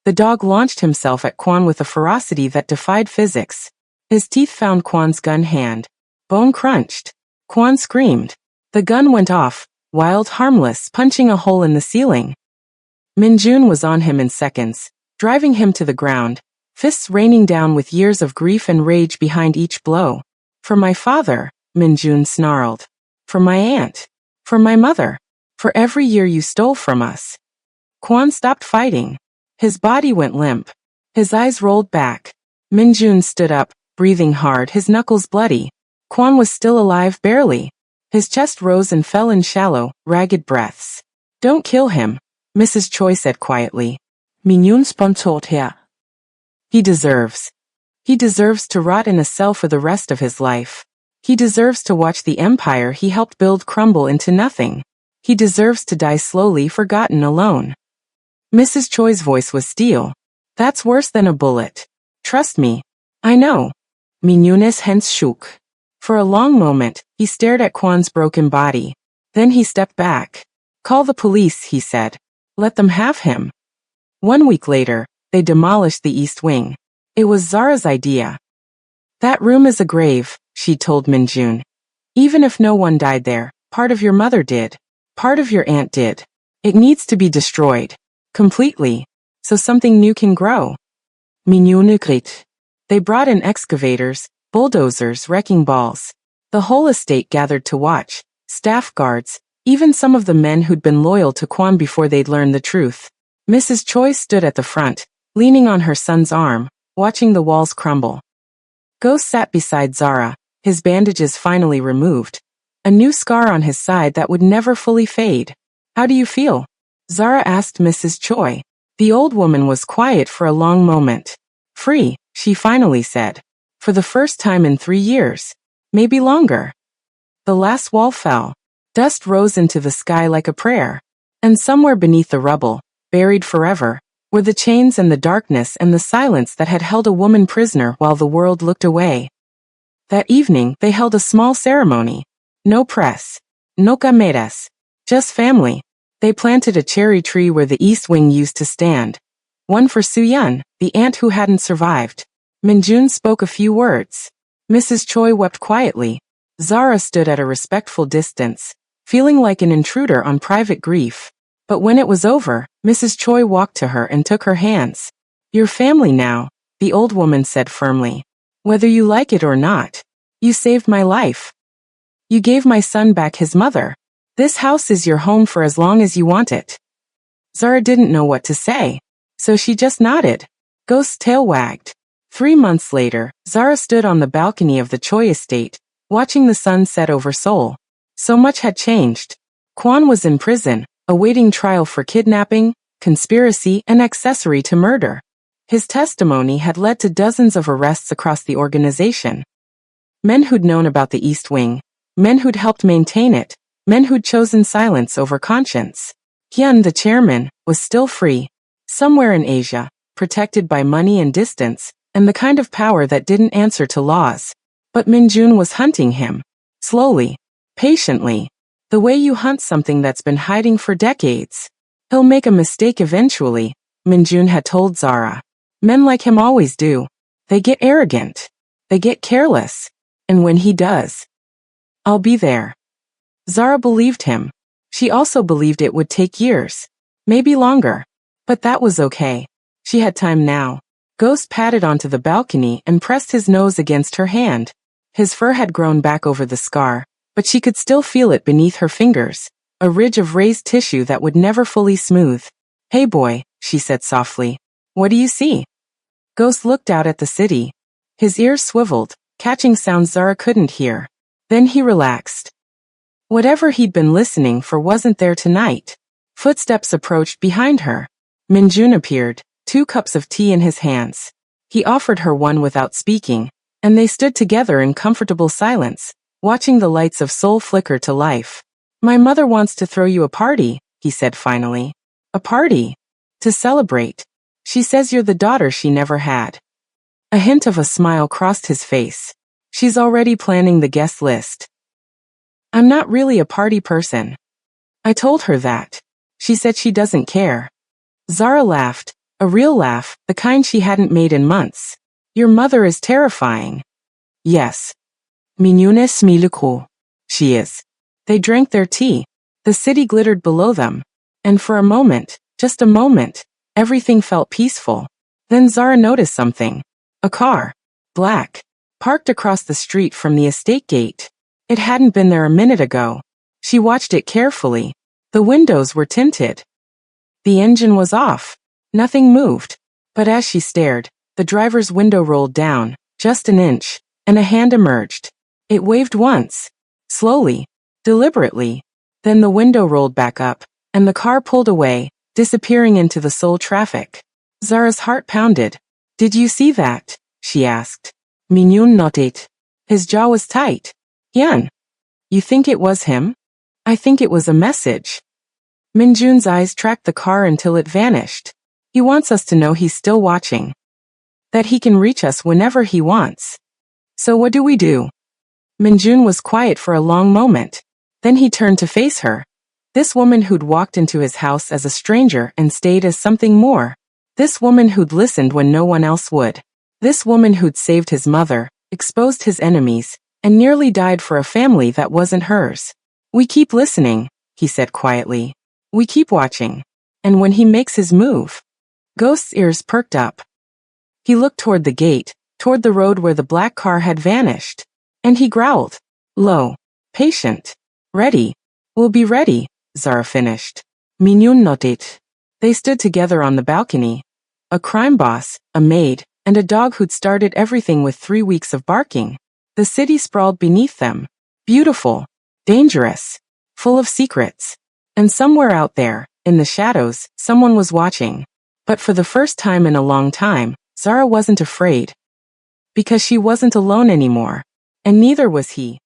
The dog launched himself at Kwon with a ferocity that defied physics. His teeth found Kwon's gun hand. Bone crunched. Kwon screamed. The gun went off, wild, harmless, punching a hole in the ceiling. Minjun was on him in seconds, driving him to the ground, fists raining down with years of grief and rage behind each blow. For my father, Minjun snarled. For my aunt. For my mother. For every year you stole from us. Kwon stopped fighting. His body went limp. His eyes rolled back. Minjun stood up, breathing hard, his knuckles bloody. Kwon was still alive barely. His chest rose and fell in shallow, ragged breaths. Don't kill him, Mrs. Choi said quietly. Minjun sponsored her. He deserves. He deserves to rot in a cell for the rest of his life. He deserves to watch the empire he helped build crumble into nothing. He deserves to die slowly, forgotten, alone. Mrs. Choi's voice was steel. That's worse than a bullet. Trust me. I know. Minjun's hands shook. For a long moment, he stared at Kwon's broken body. Then he stepped back. Call the police, he said. Let them have him. 1 week later, they demolished the East Wing. It was Zara's idea. That room is a grave, she told Minjun. Even if no one died there, part of your mother did. Part of your aunt did. It needs to be destroyed. Completely. So something new can grow. Minjun agreed. They brought in excavators, bulldozers, wrecking balls. The whole estate gathered to watch. Staff guards, even some of the men who'd been loyal to Kwon before they'd learned the truth. Mrs. Choi stood at the front, leaning on her son's arm, watching the walls crumble. Ghost sat beside Zara, his bandages finally removed. A new scar on his side that would never fully fade. How do you feel? Zara asked Mrs. Choi. The old woman was quiet for a long moment. Free, she finally said. For the first time in 3 years. Maybe longer. The last wall fell. Dust rose into the sky like a prayer. And somewhere beneath the rubble, buried forever, were the chains and the darkness and the silence that had held a woman prisoner while the world looked away. That evening, they held a small ceremony. No press. No cameras. Just family. They planted a cherry tree where the East Wing used to stand. One for Soo-yeon, the aunt who hadn't survived. Minjun spoke a few words. Mrs. Choi wept quietly. Zara stood at a respectful distance, feeling like an intruder on private grief. But when it was over, Mrs. Choi walked to her and took her hands. Your family now, the old woman said firmly. Whether you like it or not. You saved my life. You gave my son back his mother. This house is your home for as long as you want it. Zara didn't know what to say, so she just nodded. Ghost's tail wagged. 3 months later, Zara stood on the balcony of the Choi estate, watching the sun set over Seoul. So much had changed. Kwon was in prison, awaiting trial for kidnapping, conspiracy, and accessory to murder. His testimony had led to dozens of arrests across the organization. Men who'd known about the East Wing, men who'd helped maintain it, men who'd chosen silence over conscience. Hyun, the chairman, was still free, somewhere in Asia, protected by money and distance, and the kind of power that didn't answer to laws. But Minjun was hunting him. Slowly. Patiently. The way you hunt something that's been hiding for decades. He'll make a mistake eventually, Minjun had told Zara. Men like him always do. They get arrogant. They get careless. And when he does, I'll be there. Zara believed him. She also believed it would take years. Maybe longer. But that was okay. She had time now. Ghost padded onto the balcony and pressed his nose against her hand. His fur had grown back over the scar, but she could still feel it beneath her fingers, a ridge of raised tissue that would never fully smooth. Hey boy, she said softly. What do you see? Ghost looked out at the city. His ears swiveled, catching sounds Zara couldn't hear. Then he relaxed. Whatever he'd been listening for wasn't there tonight. Footsteps approached behind her. Minjun appeared, 2 cups of tea in his hands. He offered her one without speaking, and they stood together in comfortable silence, watching the lights of Seoul flicker to life. My mother wants to throw you a party, he said finally. A party? To celebrate. She says you're the daughter she never had. A hint of a smile crossed his face. She's already planning the guest list. I'm not really a party person. I told her that. She said she doesn't care. Zara laughed, a real laugh, the kind she hadn't made in months. Your mother is terrifying. Yes. Mignonne milico. She is. They drank their tea. The city glittered below them. And for a moment, just a moment, everything felt peaceful. Then Zara noticed something. A car. Black. Parked across the street from the estate gate. It hadn't been there a minute ago. She watched it carefully. The windows were tinted. The engine was off. Nothing moved. But as she stared, the driver's window rolled down, just an inch, and a hand emerged. It waved once. Slowly. Deliberately. Then the window rolled back up, and the car pulled away, disappearing into the Seoul traffic. Zara's heart pounded. Did you see that? She asked. Minyoon nodded. His jaw was tight. Hyun. You think it was him? I think it was a message. Minjun's eyes tracked the car until it vanished. He wants us to know he's still watching. That he can reach us whenever he wants. So what do we do? Minjun was quiet for a long moment. Then he turned to face her. This woman who'd walked into his house as a stranger and stayed as something more. This woman who'd listened when no one else would. This woman who'd saved his mother, exposed his enemies, and nearly died for a family that wasn't hers. We keep listening, he said quietly. We keep watching. And when he makes his move. Ghost's ears perked up. He looked toward the gate, toward the road where the black car had vanished. And he growled. Low. Patient. Ready. We'll be ready, Zara finished. Minyoon nodded. They stood together on the balcony. A crime boss, a maid, and a dog who'd started everything with 3 weeks of barking. The city sprawled beneath them. Beautiful. Dangerous. Full of secrets. And somewhere out there, in the shadows, someone was watching. But for the first time in a long time, Zara wasn't afraid. Because she wasn't alone anymore. And neither was he.